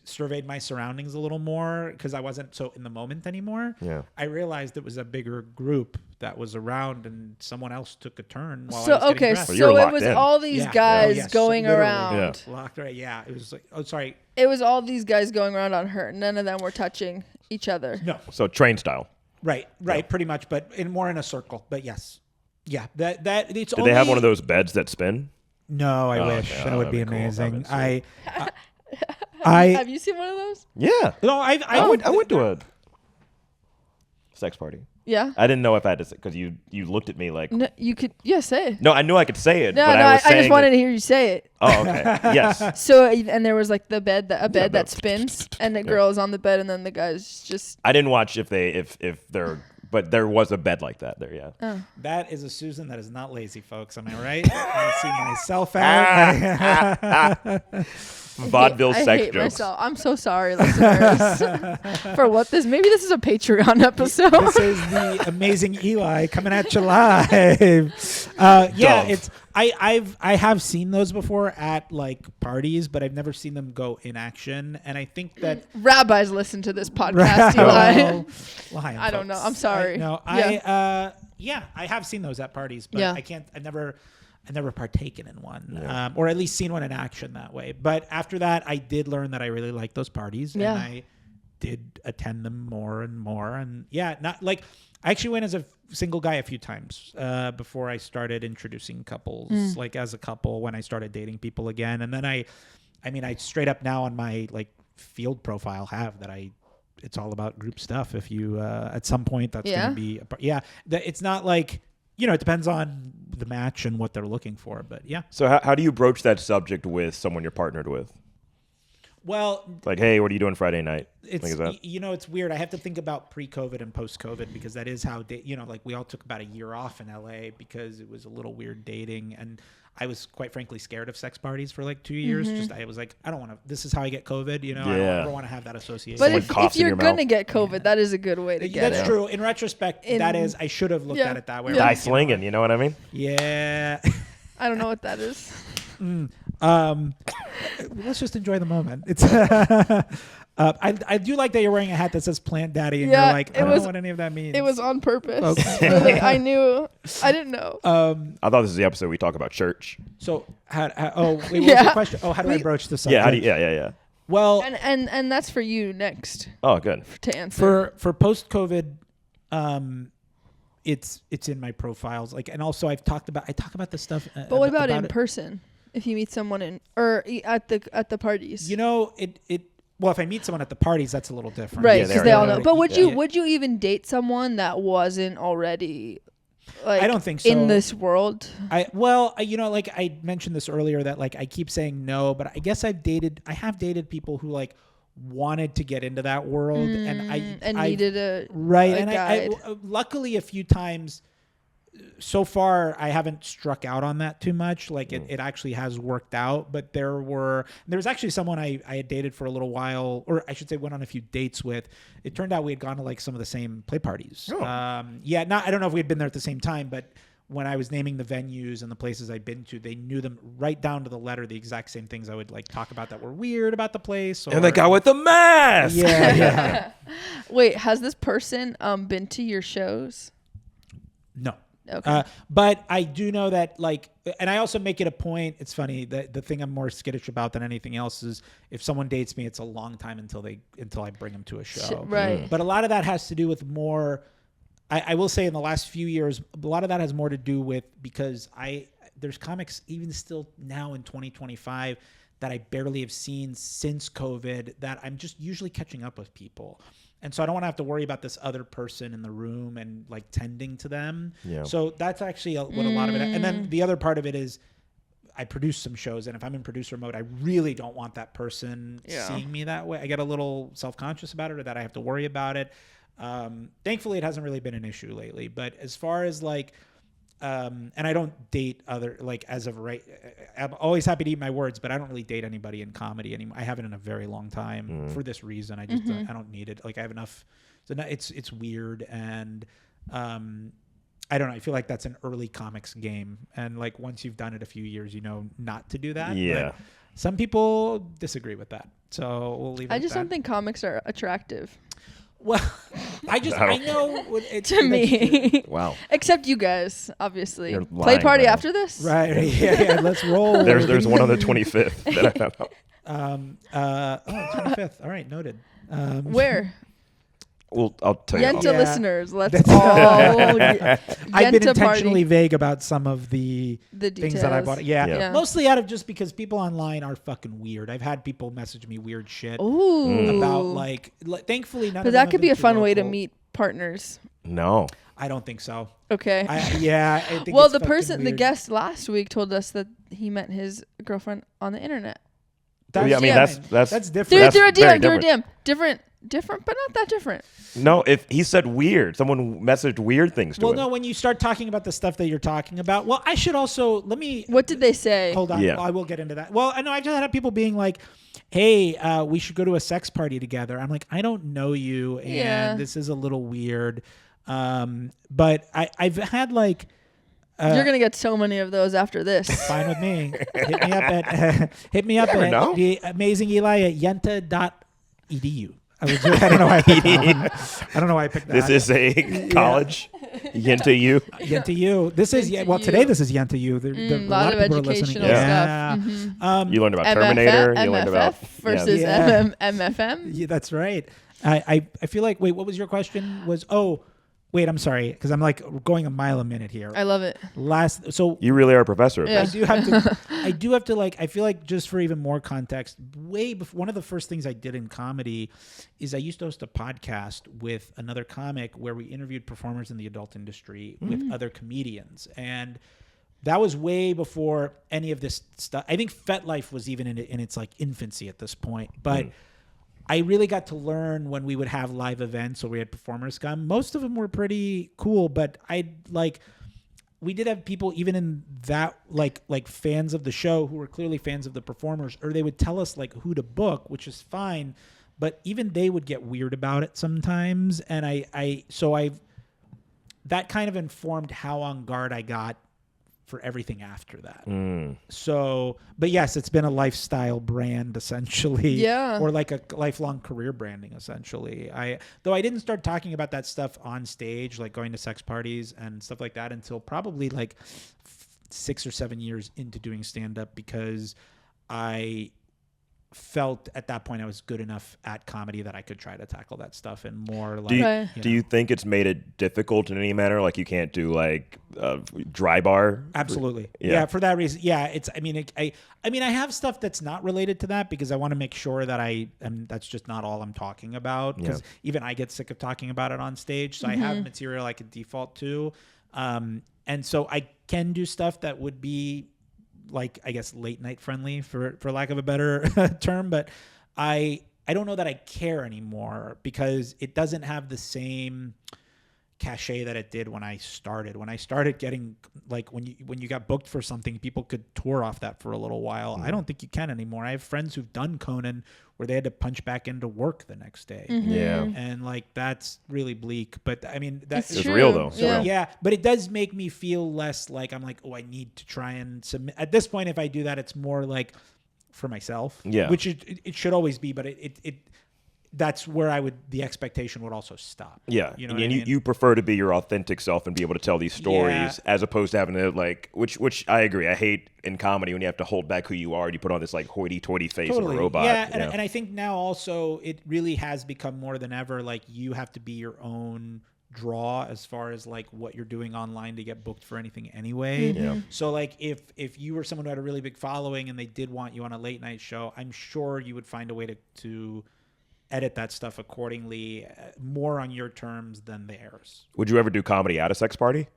surveyed my surroundings a little more because I wasn't so in the moment anymore, I realized it was a bigger group that was around, and someone else took a turn while I was getting dressed. So it was all these guys going around. Locked, right? Yeah, it was like, oh, sorry. It was all these guys going around on her. None of them were touching each other. No. So train style. Right, pretty much, but more in a circle. But yes, yeah. That it's. Did they have one of those beds that spin? No, I wish that would be amazing. Cool. I have you seen one of those? Yeah. No, I went to a sex party. Yeah. I didn't know if I had to say, because you looked at me like. No, you could, say it. No, I knew I could say it. No, but I was just wanted to hear you say it. Oh, okay. Yes. So, and there was like a bed that spins, and the girl is on the bed, and then the guy's just. I didn't watch if they're. But there was a bed like that there, yeah. Oh. That is a Susan that is not lazy, folks. Am I right? I see myself out. Vaudeville sex hate jokes. Myself. I'm so sorry, listeners, for what this. Maybe this is a Patreon episode. This is the amazing Eli coming at you live. It's I have seen those before at like parties, but I've never seen them go in action. And I think that rabbis listen to this podcast, Eli. I don't know. I'm sorry. I have seen those at parties, but yeah. I've never partaken in one, or at least seen one in action that way. But after that, I did learn that I really like those parties, and I did attend them more and more. And not like I actually went as a single guy a few times before I started introducing couples, like as a couple when I started dating people again. And then I straight up now on my like field profile have that it's all about group stuff. If you at some point that's going to be it's not like. It depends on the match and what they're looking for, but yeah. So how do you broach that subject with someone you're partnered with? Well, like, hey, what are you doing Friday night? It's it's weird. I have to think about pre-COVID and post-COVID because that is how like we all took about a year off in LA because it was a little weird dating, and I was quite frankly scared of sex parties for like 2 years. Just I was like, I don't want to. This is how I get COVID. I don't want to have that association. But if you're gonna get COVID, that is a good way to get it. That's true. In retrospect, that is. I should have looked at it that way. Die slinging. You know what I mean? Yeah. I don't know what that is. Let's just enjoy the moment. It's I do like that you're wearing a hat that says Plant Daddy, and you're like, I don't know what any of that means. It was on purpose. Okay. Really, I didn't know. I thought this was the episode we talk about church. So what was your question? Oh, how do I broach the subject? Yeah. Well, and that's for you next. Oh, good. To answer for post-COVID, it's in my profiles. Like, and also I talk about this stuff. But what about in person? If you meet someone at the parties, well, if I meet someone at the parties, that's a little different, right? Because they all know. But would you even date someone that wasn't already? Like, I don't think so. In this world, like I mentioned this earlier that like I keep saying no, but I guess I have dated people who like wanted to get into that world, and I needed a guide. I luckily a few times. So far, I haven't struck out on that too much. Like it actually has worked out. But there was actually someone I had dated for a little while, or I should say went on a few dates with. It turned out we had gone to like some of the same play parties. Oh. I don't know if we had been there at the same time, but when I was naming the venues and the places I'd been to, they knew them right down to the letter, the exact same things I would like talk about that were weird about the place. And the guy with the mask. Yeah. Wait, has this person been to your shows? No. Okay. But I do know that, like, and I also make it a point. It's funny that the thing I'm more skittish about than anything else is if someone dates me, it's a long time until I bring them to a show. Right. But a lot of that has to do with more. I will say in the last few years, a lot of that has more to do with because there's comics even still now in 2025 that I barely have seen since COVID that I'm just usually catching up with people. And so I don't want to have to worry about this other person in the room and like tending to them. Yeah. So that's actually what a lot of it. And then the other part of it is I produce some shows, and if I'm in producer mode, I really don't want that person seeing me that way. I get a little self-conscious about it, or that I have to worry about it. Thankfully, it hasn't really been an issue lately. But as far as like, and I don't date other, like as of right, I'm always happy to eat my words, but I don't really date anybody in comedy anymore. I haven't in a very long time for this reason. I just I don't need it. Like I have enough. So it's weird, and I don't know. I feel like that's an early comics game, and like once you've done it a few years, you know not to do that. Yeah. But some people disagree with that, so we'll leave it. I just don't think comics are attractive. Well, I know to me. Wow. Except you guys, obviously. Play party after this? Right. Yeah, let's roll. There's one on the 25th that I found out. 25th. All right, noted. Where? Well, I'll tell you. Yenta listeners, let's all I've been intentionally vague about some of the things that I bought. Yeah. Mostly out of just because people online are fucking weird. I've had people message me weird shit about like thankfully none of them. But that could be a fun way to meet partners. No. I don't think so. Okay. I think well, it's the guest last week told us that he met his girlfriend on the internet. That's different. Through a DM. Different, but not that different. No, if he said weird, someone messaged weird things to him. Well, no, when you start talking about the stuff that you're talking about, well, I should also, what did they say? Hold on. Yeah. Well, I will get into that. Well, I know I just had people being like, hey, we should go to a sex party together. I'm like, I don't know you, and this is a little weird. But I've had like... You're gonna get so many of those after this. Fine with me. Hit me up at the amazing Eli at yenta.edu. I don't know why. I don't know why I picked that. This is a college. Yenta U. Yenta U. This is today. This is Yenta U. A lot of educational stuff. Mm-hmm. You learned about Terminator. You learned about versus MFM. Yeah, that's right. I feel like. Wait, what was your question? Wait, I'm sorry, because I'm like going a mile a minute here. I love it. So you really are a professor. Yeah. I do have to like. I feel like just for even more context, way before, one of the first things I did in comedy is I used to host a podcast with another comic where we interviewed performers in the adult industry with other comedians, and that was way before any of this stuff. I think Fetlife was even in its like infancy at this point, but. I really got to learn when we would have live events or we had performers come. Most of them were pretty cool, but we did have people even in that like fans of the show who were clearly fans of the performers, or they would tell us like who to book, which is fine, but even they would get weird about it sometimes. And that kind of informed how on guard I got for everything after that. So, but yes, it's been a lifestyle brand essentially, or like a lifelong career branding essentially. Though I didn't start talking about that stuff on stage, like going to sex parties and stuff like that, until probably like 6 or 7 years into doing stand-up, because I felt at that point I was good enough at comedy that I could try to tackle that stuff and more like. Do you think it's made it difficult in any manner? Like you can't do like dry bar? Absolutely. Yeah. For that reason. Yeah. I have stuff that's not related to that because I want to make sure that that's just not all I'm talking about, because even I get sick of talking about it on stage. So I have material I could default to. And so I can do stuff that would be like, I guess, late night friendly for lack of a better term, but I don't know that I care anymore because it doesn't have the same cachet that it did when I started. When I started getting like when you got booked for something, people could tour off that for a little while. I don't think you can anymore. I have friends who've done Conan where they had to punch back into work the next day. Yeah. And like that's really bleak. But I mean it's real though. Yeah. But it does make me feel less like I'm like, oh, I need to try and submit. At this point, if I do that, it's more like for myself. Yeah. Which it should always be, but it that's where the expectation would also stop. Yeah. You know and you prefer to be your authentic self and be able to tell these stories as opposed to having to like, which I agree. I hate in comedy when you have to hold back who you are and you put on this like hoity-toity face of a robot. Yeah. And I think now also it really has become more than ever, like you have to be your own draw as far as like what you're doing online to get booked for anything anyway. So like if you were someone who had a really big following and they did want you on a late night show, I'm sure you would find a way to edit that stuff accordingly, more on your terms than theirs. Would you ever do comedy at a sex party?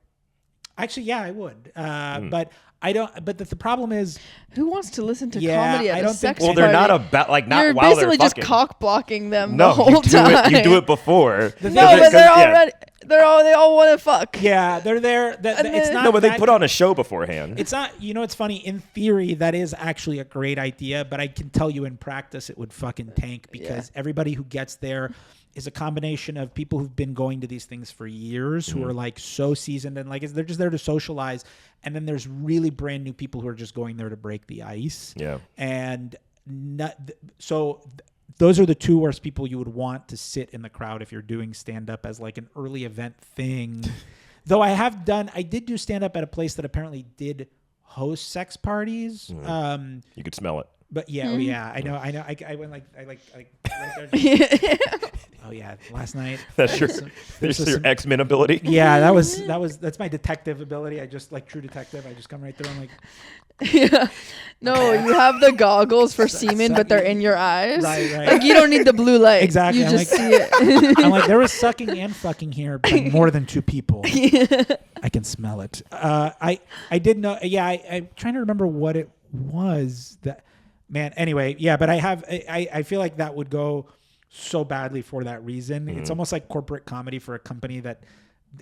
Actually, yeah, I would. But I don't. But the problem is, who wants to listen to comedy at a sex party? Well, they're not about like not You're while they're basically fucking. just cock blocking them the whole time. You do it before. But they're already. They all want to fuck. Yeah, they're there. It's not. No, but they put on a show beforehand. It's not. You know, it's funny. In theory, that is actually a great idea, but I can tell you in practice, it would fucking tank because everybody who gets there is a combination of people who've been going to these things for years, who are like so seasoned and like they're just there to socialize, and then there's really brand new people who are just going there to break the ice. Yeah, and those are the two worst people you would want to sit in the crowd if you're doing stand-up as like an early event thing. Though I did do stand-up at a place that apparently did host sex parties. You could smell it. But yeah, oh yeah, I know. I went like right there. Oh yeah, last night. That's your X-Men ability. Yeah, that's my detective ability. I just like True Detective. I just come right through. I'm like, yeah. No, you have the goggles for semen, but they're in your eyes. Right. Like you don't need the blue light. Exactly. You I'm just see it. I'm like, there was sucking and fucking here by more than 2 people. Yeah. I can smell it. I did know. Yeah, I'm trying to remember what it was that. Man, anyway, yeah, but I feel like that would go so badly for that reason. It's almost like corporate comedy for a company that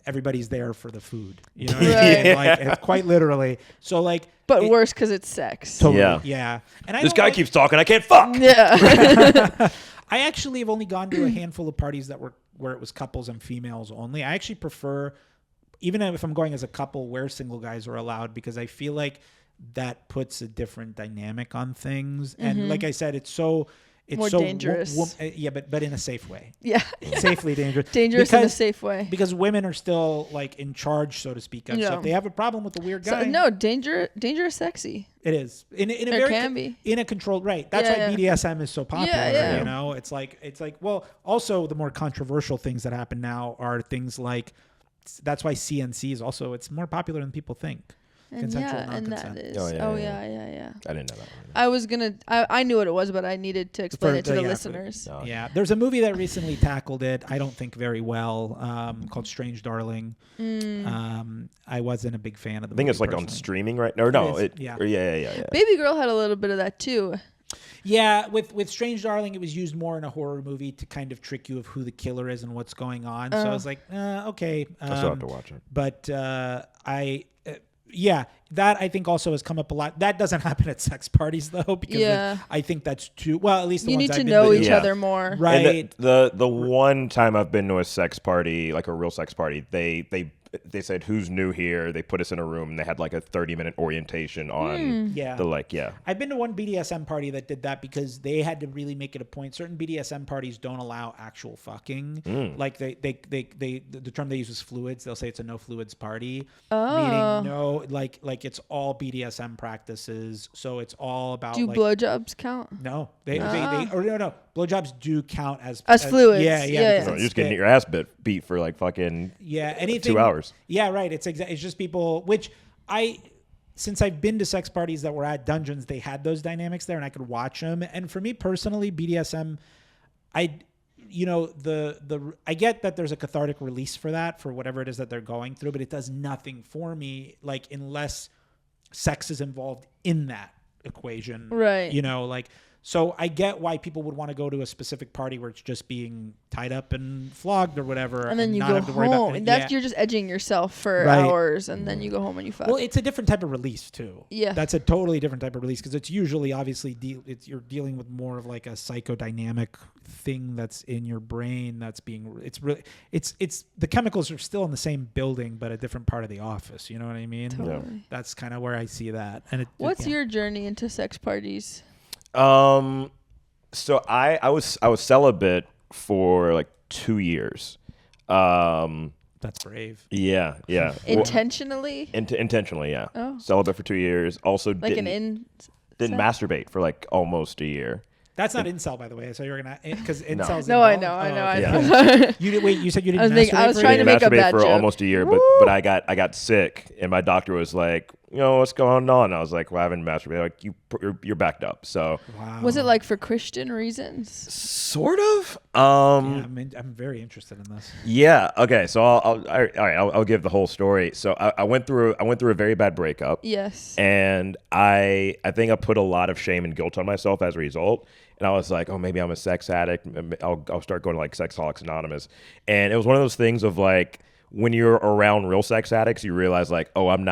everybody's there for the food. You know what I mean? Like, it's quite literally. So like, but worse because it's sex. Totally, yeah. And this guy keeps talking. I can't fuck. Yeah. I actually have only gone to a handful of parties that were where it was couples and females only. I actually prefer, even if I'm going as a couple, where single guys are allowed, because I feel like that puts a different dynamic on things. And like I said, it's more so dangerous. But in a safe way. Yeah. Safely dangerous. Dangerous in a safe way. Because women are still like in charge, so to speak. So if they have a problem with a weird guy. dangerous sexy. It is. In a controlled right. That's why BDSM is so popular. Yeah. You know, it's like well, also the more controversial things that happen now are things like, that's why CNC is also, it's more popular than people think. Consensual non-consent. And that is. Yeah. I didn't know that one. I was gonna. I knew what it was, but I needed to explain it to the listeners. Yeah, there's a movie that recently tackled it. I don't think very well. Called Strange Darling. I wasn't a big fan of the movie. I think it's like personally. On streaming right now. No, yeah. Babygirl had a little bit of that too. Yeah, with Strange Darling, it was used more in a horror movie to kind of trick you of who the killer is and what's going on. So I was like, okay. I still have to watch it. But yeah, that I think also has come up a lot. That doesn't happen at sex parties though, because I think that's too well. At least the you ones need to I've know been each other more, right? And the one time I've been to a sex party, like a real sex party, they said, who's new here? They put us in a room and they had like a 30-minute orientation on I've been to one BDSM party that did that because they had to really make it a point. Certain BDSM parties don't allow actual fucking. Like the term they use is fluids. They'll say it's a no fluids party. Meaning no, like it's all BDSM practices. So it's all about. Do blowjobs count? No, no. Blowjobs do count as fluids. Yeah. You're just getting your ass beat for like fucking 2 hours. Yeah, right. It's just people, which since I've been to sex parties that were at dungeons, they had those dynamics there and I could watch them. And for me personally, BDSM, I get that there's a cathartic release for that, for whatever it is that they're going through, but it does nothing for me, like, unless sex is involved in that equation. Right. So I get why people would want to go to a specific party where it's just being tied up and flogged or whatever, and then you not go have to worry about home. And you're just edging yourself for hours, and then you go home and you fuck. Well, it's a different type of release too. Yeah, that's a totally different type of release, because it's usually obviously you're dealing with more of like a psychodynamic thing that's in your brain that's being. It's the chemicals are still in the same building but a different part of the office. You know what I mean? Totally. Yeah. That's kind of where I see that. And what's your journey into sex parties? So I was celibate for like 2 years. That's brave. Yeah. Intentionally? Intentionally, yeah. Oh. Celibate for 2 years. Also like didn't masturbate for like almost a year. That's not incel, by the way. So you're gonna, because incels. No, I know. Yeah. You said you didn't. I was trying to make a bad for joke. Almost a year, but I got sick, and my doctor was like, what's going on? And I was like, well, I haven't masturbated. Like, you're backed up. So was it like for Christian reasons? Sort of. I'm very interested in this. Yeah. Okay. So I'll give the whole story. So I went through a very bad breakup. Yes. And I think I put a lot of shame and guilt on myself as a result. And I was like, oh, maybe I'm a sex addict. I'll start going to like Sexaholics Anonymous. And it was one of those things of like, when you're around real sex addicts, you realize like, oh, I'm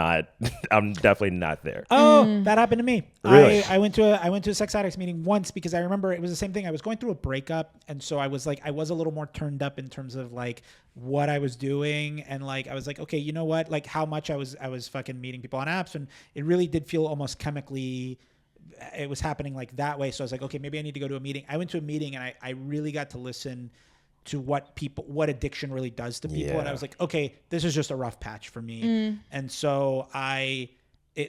definitely not there. Oh, that happened to me. Really? I went to a sex addicts meeting once because I remember it was the same thing. I was going through a breakup, and so I was a little more turned up in terms of like what I was doing, and like I was like, okay, you know what? Like how much I was fucking meeting people on apps, and it really did feel almost chemically. It was happening like that way. So I was like, okay, maybe I need to go to a meeting. I went to a meeting, and I really got to listen to what addiction really does to people. And I was like, okay, this is just a rough patch for me. And so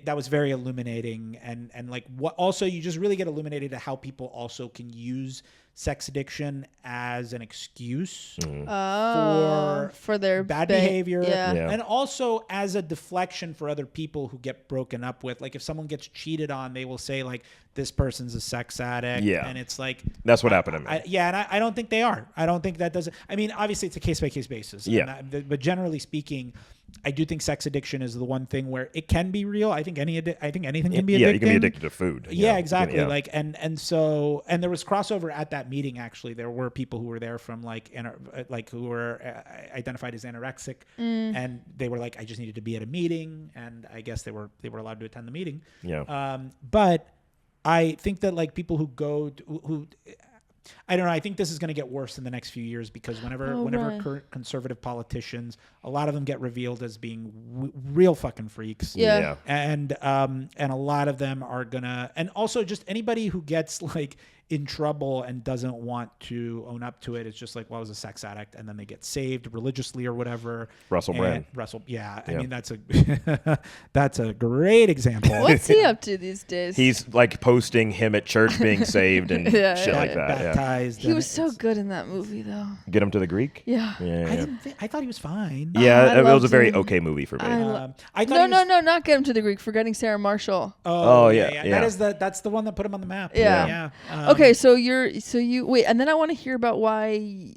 that was very illuminating, and like what also you just really get illuminated to how people also can use sex addiction as an excuse for their bad behavior, yeah. and also as a deflection for other people who get broken up with. Like if someone gets cheated on, they will say like, this person's a sex addict, and it's like that's what happened to me. And I don't think they are. I don't think that does it. I mean, obviously it's a case by case basis, but generally speaking, I do think sex addiction is the one thing where it can be real. I think anything can be addictive. Yeah, you can be addicted to food. Yeah, exactly. Like and so there was crossover at that meeting. Actually, there were people who were there from like who were identified as anorexic, and they were like, I just needed to be at a meeting, and I guess they were allowed to attend the meeting. Yeah. But I think that like people who go who I don't know. I think this is going to get worse in the next few years because whenever conservative politicians, a lot of them get revealed as being real fucking freaks. Yeah. And a lot of them are gonna, and also just anybody who gets like in trouble and doesn't want to own up to it. It's just like, well, I was a sex addict, and then they get saved religiously or whatever. Russell Brand. I mean, that's a great example. What's he up to these days? He's like posting him at church being saved and shit like that. Baptized. He was so good in that movie, though. Get him to the Greek. Yeah. I thought he was fine. Yeah, it was a very okay movie for me. I thought not Get Him to the Greek. Forgetting Sarah Marshall. Oh yeah. That's the one that put him on the map. Yeah. Okay, so you wait, and then I want to hear about why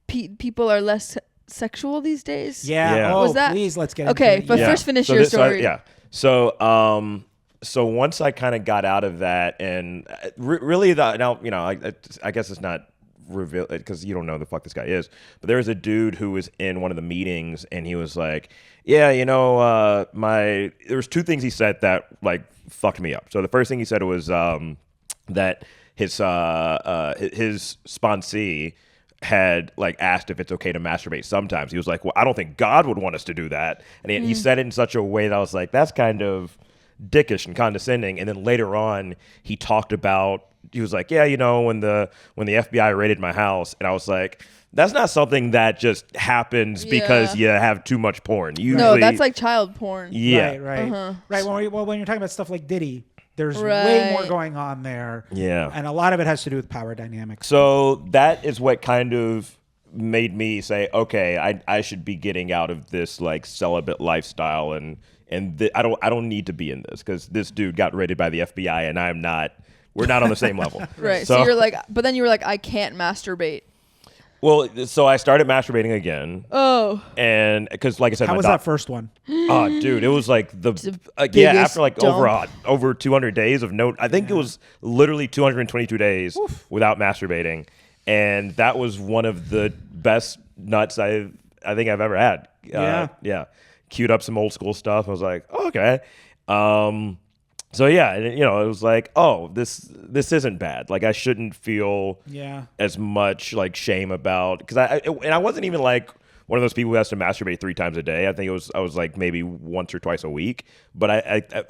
people are less sexual these days. Yeah. Oh, please, let's get okay, into it. but first finish your story. So once I kind of got out of that, and really, now I guess it's not revealed because you don't know who the fuck this guy is. But there was a dude who was in one of the meetings, and he was like, "Yeah, there was two things he said that like fucked me up." So the first thing he said was that his sponsee had like asked if it's okay to masturbate sometimes. He was like, well, I don't think God would want us to do that. And he said it in such a way that I was like, that's kind of dickish and condescending. And then later on, he talked about, he was like, yeah, when the FBI raided my house, and I was like, that's not something that just happens because you have too much porn. Usually, no, that's like child porn. Yeah. Right. Right. When you're talking about stuff like Diddy, there's way more going on there. Yeah. And a lot of it has to do with power dynamics. So that is what kind of made me say, okay, I should be getting out of this like celibate lifestyle, and I don't need to be in this because this dude got raided by the FBI and we're not on the same level. Right. So you're like, but then you were like, I can't masturbate. Well, so I started masturbating again. Oh. And because, like I said, how was that first one? Oh, dude, it was like after like over 200 days of I think it was literally 222 days without masturbating, and that was one of the best nuts I think I've ever had. Yeah. Queued up some old school stuff. I was like, oh, okay. So yeah, it was like, oh, this isn't bad. Like I shouldn't feel as much like shame about, because I wasn't even like one of those people who has to masturbate 3 times a day. I think I was like maybe once or twice a week. But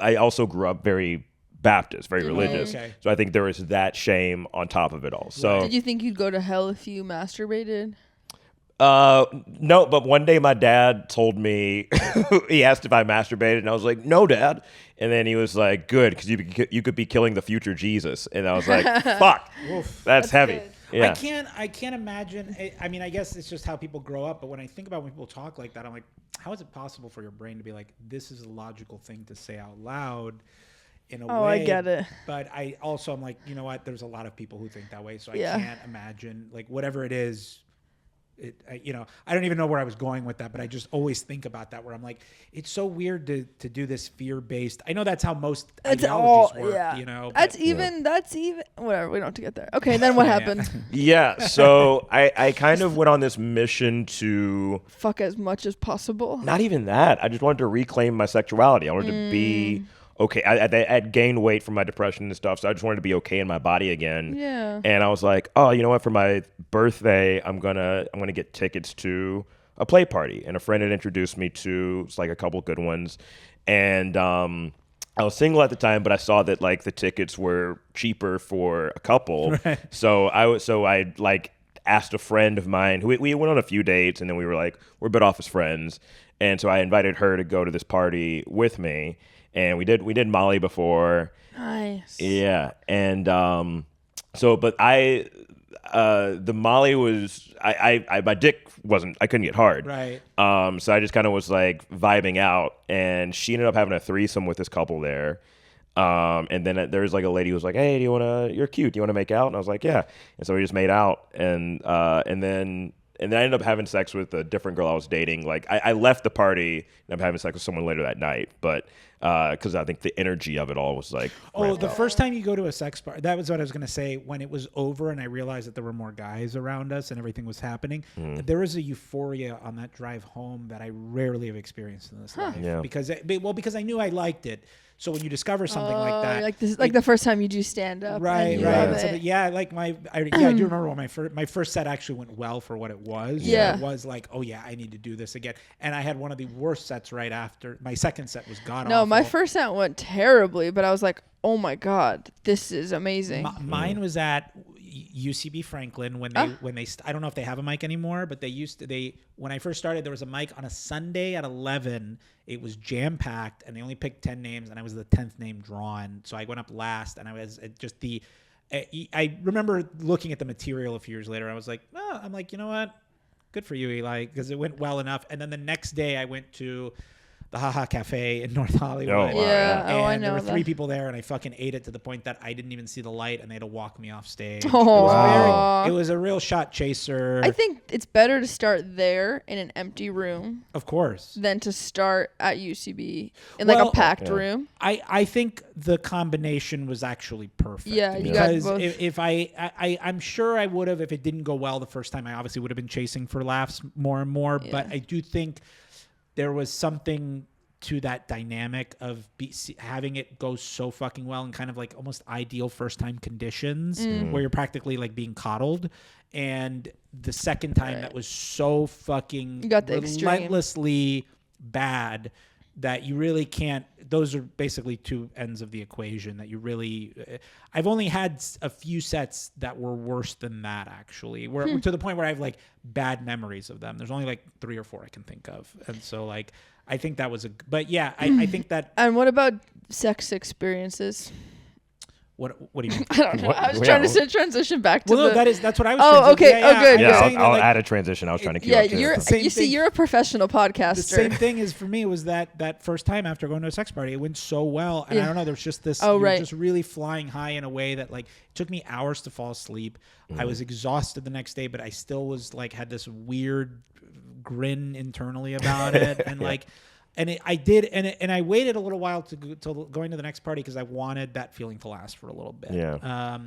I also grew up very Baptist, very religious. Okay. So I think there was that shame on top of it all. So did you think you'd go to hell if you masturbated? No, but one day my dad told me, he asked if I masturbated, and I was like, no, Dad. And then he was like, good, because you could be killing the future Jesus. And I was like, fuck, that's heavy. Good. Yeah. I can't imagine. I mean, I guess it's just how people grow up. But when I think about when people talk like that, I'm like, how is it possible for your brain to be like, this is a logical thing to say out loud? In a way. I get it. But I'm like, you know what? There's a lot of people who think that way. So I can't imagine, like, whatever it is. I don't even know where I was going with that, but I just always think about that, where I'm like, it's so weird to do this fear-based. I know that's how most ideologies work, That's even whatever. We don't have to get there. Okay, then what happened? Yeah, so I kind of went on this mission to fuck as much as possible. Not even that. I just wanted to reclaim my sexuality. I wanted to be okay. I'd gained weight from my depression and stuff, so I just wanted to be okay in my body again. Yeah. And I was like, oh, you know what? For my birthday, I'm gonna get tickets to a play party, and a friend had introduced me to like a couple good ones, and I was single at the time, but I saw that like the tickets were cheaper for a couple. Right. So I like asked a friend of mine who we went on a few dates, and then we were like, we're a bit off as friends, and so I invited her to go to this party with me. and we did Molly before. Nice. Yeah, and but the Molly was my dick wasn't, I couldn't get hard. Right. So I just kind of was like vibing out, and she ended up having a threesome with this couple there. And then there's like a lady who was like, "Hey, you're cute. Do you want to make out?" And I was like, "Yeah." And so we just made out, and then I ended up having sex with a different girl I was dating. Like I left the party and I'm having sex with someone later that night, but because I think the energy of it all was like. The first time you go to a sex bar, that was what I was going to say. When it was over and I realized that there were more guys around us and everything was happening, there was a euphoria on that drive home that I rarely have experienced in this life. Yeah. Because I knew I liked it. So when you discover something like that, like the first time you do stand up, right? So I do remember when my first set actually went well for what it was. Yeah, it was like, oh yeah, I need to do this again. And I had one of the worst sets right after. My second set was god awful. No, my first set went terribly, but I was like, oh my god, this is amazing. Mine was at UCB Franklin when they I don't know if they have a mic anymore, but when I first started, there was a mic on a Sunday at 11. It was jam packed, and they only picked 10 names, and I was the 10th name drawn. So I went up last, and I was just I remember looking at the material a few years later. I was like, I'm like, you know what? Good for you, Eli, because it went well enough. And then the next day, I went to the Haha Cafe in North Hollywood. Oh, wow. Yeah. And I know there were that. 3 people there, and I fucking ate it to the point that I didn't even see the light, and they had to walk me off stage. Oh. It was a real shot chaser. I think it's better to start there in an empty room, of course, than to start at UCB in like a packed room. I think the combination was actually perfect. Yeah, you because got both. if I'm sure I would have, if it didn't go well the first time, I obviously would have been chasing for laughs more and more. Yeah. But I do think there was something to that dynamic of having it go so fucking well in kind of like almost ideal first time conditions where you're practically like being coddled. And the second time that was so fucking relentlessly bad that you really can't. Those are basically 2 ends of the equation that you really. I've only had a few sets that were worse than that, actually. Where to the point where I have like bad memories of them. There's only like 3 or 4 I can think of, and so like I think that was but yeah, I think that. And what about sex experiences? What do you mean? I don't know. I was trying to transition back to that's what I was. Oh, okay. Good. Yeah, I'll add a transition. I was trying to keep up to. You're a professional podcaster. The same thing is for me was that first time after going to a sex party, it went so well, and I don't know. There was just this. Just really flying high in a way that like it took me hours to fall asleep. I was exhausted the next day, but I still was like had this weird grin internally about it, and like. And I waited a little while to going to the next party because I wanted that feeling to last for a little bit. Yeah.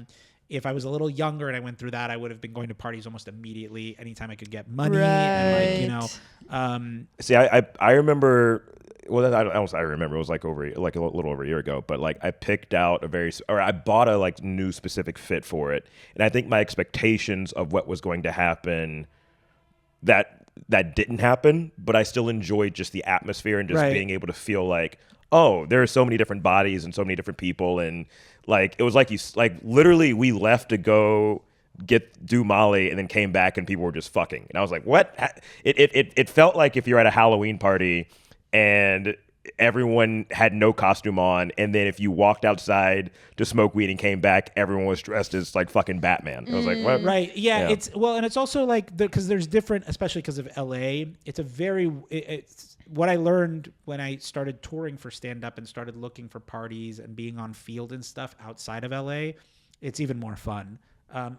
If I was a little younger and I went through that, I would have been going to parties almost immediately, anytime I could get money. And like, See, I remember. Well, I remember it was like a little over a year ago, but like I picked out I bought a like new specific fit for it, and I think my expectations of what was going to happen that didn't happen, but I still enjoyed just the atmosphere and just being able to feel like, oh, there are so many different bodies and so many different people, and like it was like literally we left to go do Molly and then came back and people were just fucking, and I was like, what? It felt like if you're at a Halloween party and everyone had no costume on, and then if you walked outside to smoke weed and came back, everyone was dressed as like fucking Batman. I was like, what? Right. Yeah. It's and it's also like because there's different, especially because of LA. It's it's what I learned when I started touring for stand up and started looking for parties and being on field and stuff outside of LA. It's even more fun.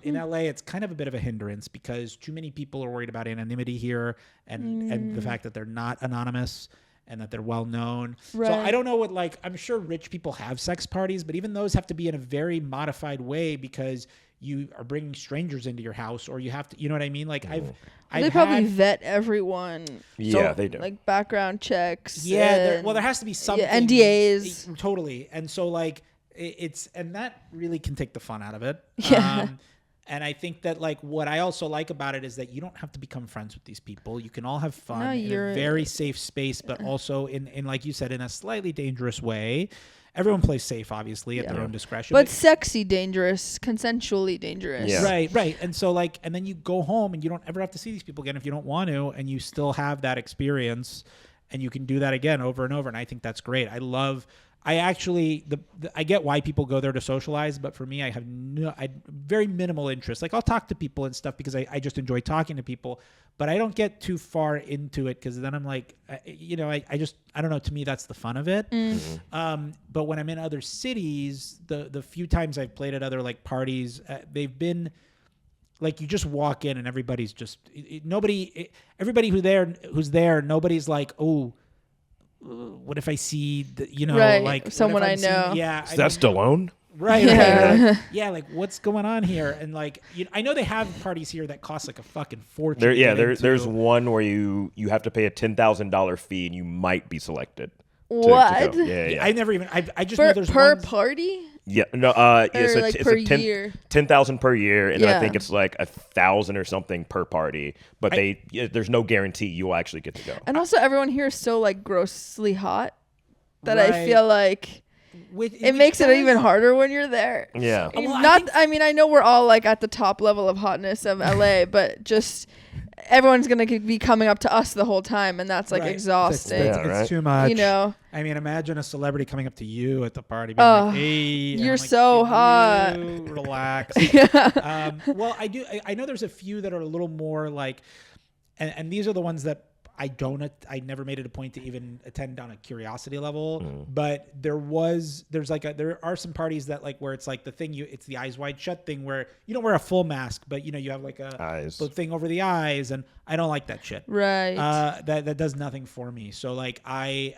In LA, it's kind of a bit of a hindrance because too many people are worried about anonymity here and the fact that they're not anonymous. And that they're well known. Right. So I don't know I'm sure rich people have sex parties, but even those have to be in a very modified way because you are bringing strangers into your house, or you have to, you know what I mean? Like they probably vet everyone. Yeah, they do. Like background checks. Yeah. There has to be something. Yeah, NDAs. Totally. And so like and that really can take the fun out of it. Yeah. And I think that like what I also like about it is that you don't have to become friends with these people. You can all have fun in a very safe space, but also in like you said, in a slightly dangerous way. Everyone plays safe, obviously, at their own discretion. But sexy dangerous, consensually dangerous. Yeah. Right. And so and then you go home and you don't ever have to see these people again if you don't want to, and you still have that experience. and you can do that again over and over. And I think that's great. I actually, I get why people go there to socialize, but for me, I have very minimal interest. Like I'll talk to people and stuff because I just enjoy talking to people, but I don't get too far into it because then I'm like, I don't know. To me, that's the fun of it. But when I'm in other cities, the few times I've played at other like parties, they've been like you just walk in and everybody's just everybody who's there, nobody's like, oh, what if I see like someone I know? Yeah, is that Stallone? Right. Yeah. Yeah. Like, what's going on here? And like, I know they have parties here that cost like a fucking fortune. There's one where you have to pay a $10,000 fee and you might be selected. What? To yeah. I never even. I just know there's per party. Yeah, no, it's per a 10, year. 10,000 per year, and then I think it's like 1,000 or something per party. But there's no guarantee you will actually get to go. And also, everyone here is so like grossly hot that I feel like it makes it even harder when you're there. Yeah. I know we're all like at the top level of hotness of LA, but just everyone's gonna be coming up to us the whole time, and that's like exhausting. It's too much. You know. I mean, imagine a celebrity coming up to you at the party, being like, "Hey, you're so hot. Relax." Well, I know there's a few that are a little more like, and these are the ones that I never made it a point to even attend on a curiosity level, but there are some parties that like where it's like it's the eyes wide shut thing where you don't wear a full mask, but you have like a thing over the eyes, and I don't like that shit. Right. That does nothing for me. So like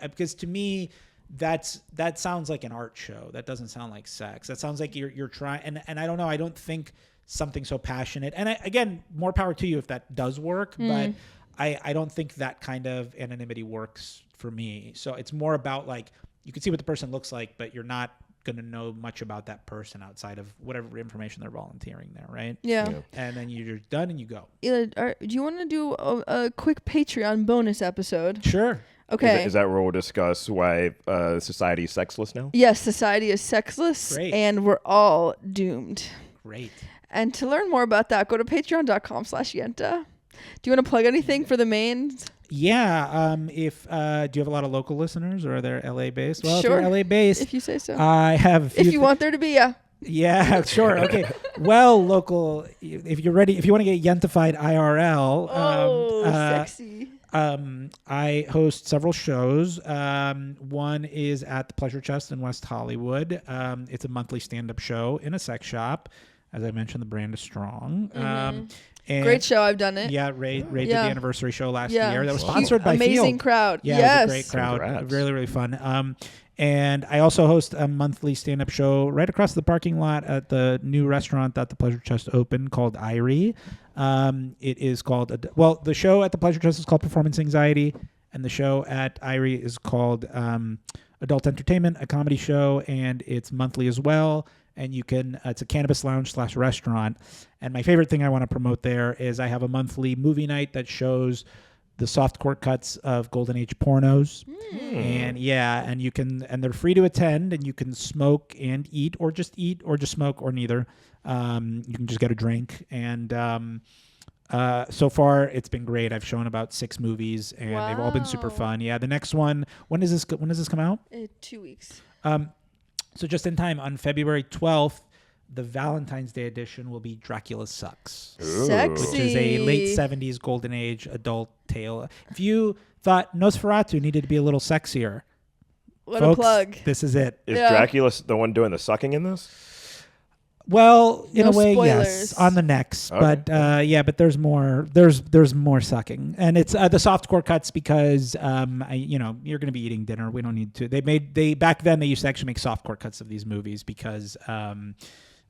because to me that sounds like an art show. That doesn't sound like sex. That sounds like you're trying, and I don't know. I don't think something so passionate, and again, more power to you if that does work, but I don't think that kind of anonymity works for me. So it's more about like you can see what the person looks like, but you're not going to know much about that person outside of whatever information they're volunteering there, right? Yeah. And then you're done and you go. Eli, do you want to do a quick Patreon bonus episode? Sure. Okay. Is that where we'll discuss why society is sexless now? Yes, society is sexless. Great. And we're all doomed. Great. And to learn more about that, go to patreon.com/Yenta. Do you want to plug anything for the mains? Yeah. Do you have a lot of local listeners, or are they LA based? Well, sure. If you're LA based, if you say so. I have. If you want there to be, yeah. Yeah, sure. Okay. Well, local. If you're ready, if you want to get Yentified IRL. Sexy. I host several shows. One is at the Pleasure Chest in West Hollywood. It's a monthly stand-up show in a sex shop. As I mentioned, the brand is strong. And great show. I've done it. Yeah, Ray did the anniversary show last year. That was sponsored by Amazing Field. Crowd. Yeah, yes. It was a great crowd. Congrats. Really, really fun. And I also host a monthly stand-up show right across the parking lot at the new restaurant that the Pleasure Chest opened called Irie. It is called, the show at the Pleasure Chest is called Performance Anxiety, and the show at Irie is called Adult Entertainment, a comedy show, and it's monthly as well. And you can, it's a cannabis lounge / restaurant. And my favorite thing I want to promote there is I have a monthly movie night that shows the softcore cuts of Golden Age pornos. And and you can, and they're free to attend, and you can smoke and eat or just smoke or neither. You can just get a drink. And so far it's been great. I've shown about 6 movies, and they've all been super fun. Yeah. The next one, when does this come out? 2 weeks. So just in time, on February 12th, the Valentine's Day edition will be Dracula Sucks. Sexy. Which is a late 70s golden age adult tale. If you thought Nosferatu needed to be a little sexier, what folks, a plug. This is it. Is Dracula the one doing the sucking in this? Well, in a way, spoilers. yes, on the necks, okay. But but there's more. There's more sucking, and it's the softcore cuts because you're going to be eating dinner. We don't need to. They back then they used to actually make softcore cuts of these movies because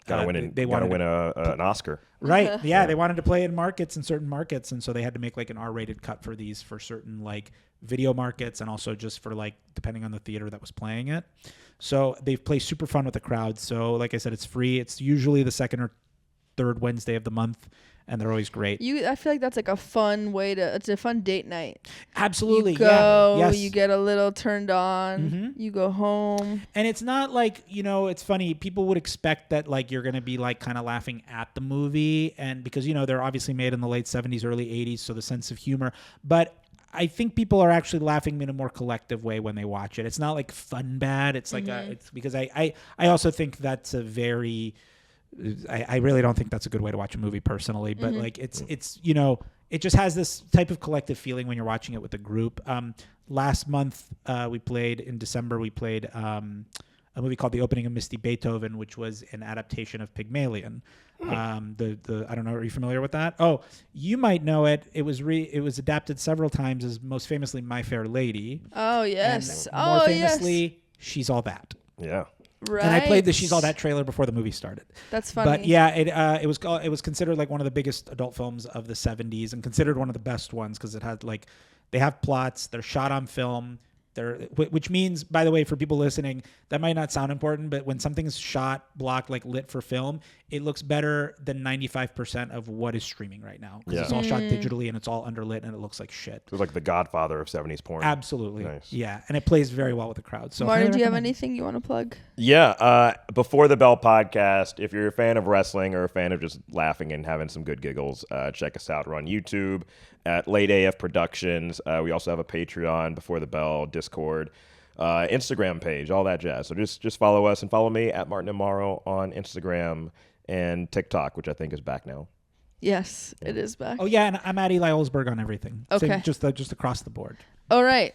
Gotta win an Oscar. Right. Yeah, they wanted to play in certain markets, and so they had to make like an R-rated cut for these for certain like video markets, and also just for like depending on the theater that was playing it. So they play super fun with the crowd. So like I said, it's free. It's usually the second or third Wednesday of the month, and they're always great. I feel like that's like a fun way it's a fun date night. Absolutely. You go, yes. You get a little turned on, you go home. And it's not like, it's funny. People would expect that like you're going to be like kind of laughing at the movie, and because, they're obviously made in the late 70s, early 80s, so the sense of humor. But I think people are actually laughing in a more collective way when they watch it. It's not like fun bad. It's like it's because I also think that's a very I really don't think that's a good way to watch a movie personally, but like it's it just has this type of collective feeling when you're watching it with a group. Last month in December we played a movie called The Opening of Misty Beethoven, which was an adaptation of Pygmalion. I don't know, are you familiar with that? Oh, you might know it. It was adapted several times as most famously My Fair Lady. Oh yes. And more famously, She's All That. Yeah. Right. And I played the She's All That trailer before the movie started. That's funny. But yeah, it was considered like one of the biggest adult films of the 70s and considered one of the best ones because it had they have plots, they're shot on film. Which means, by the way, for people listening, that might not sound important, but when something's shot, blocked, like lit for film, it looks better than 95% of what is streaming right now. Because it's all shot digitally and it's all underlit and it looks like shit. It was like the Godfather of 70s porn. Absolutely. Nice. Yeah. And it plays very well with the crowd. So Martin, do you have anything you want to plug? Yeah. Before the Bell podcast, if you're a fan of wrestling or a fan of just laughing and having some good giggles, check us out. We're on YouTube at Late AF Productions. We also have a Patreon, Before the Bell, Discord, Instagram page, all that jazz. So just follow us and follow me at Martin Morrow on Instagram and TikTok, which I think is back now. Yes, it is back. Oh yeah, and I'm at Eli Olsberg on everything. Okay. Same, just across the board. All right.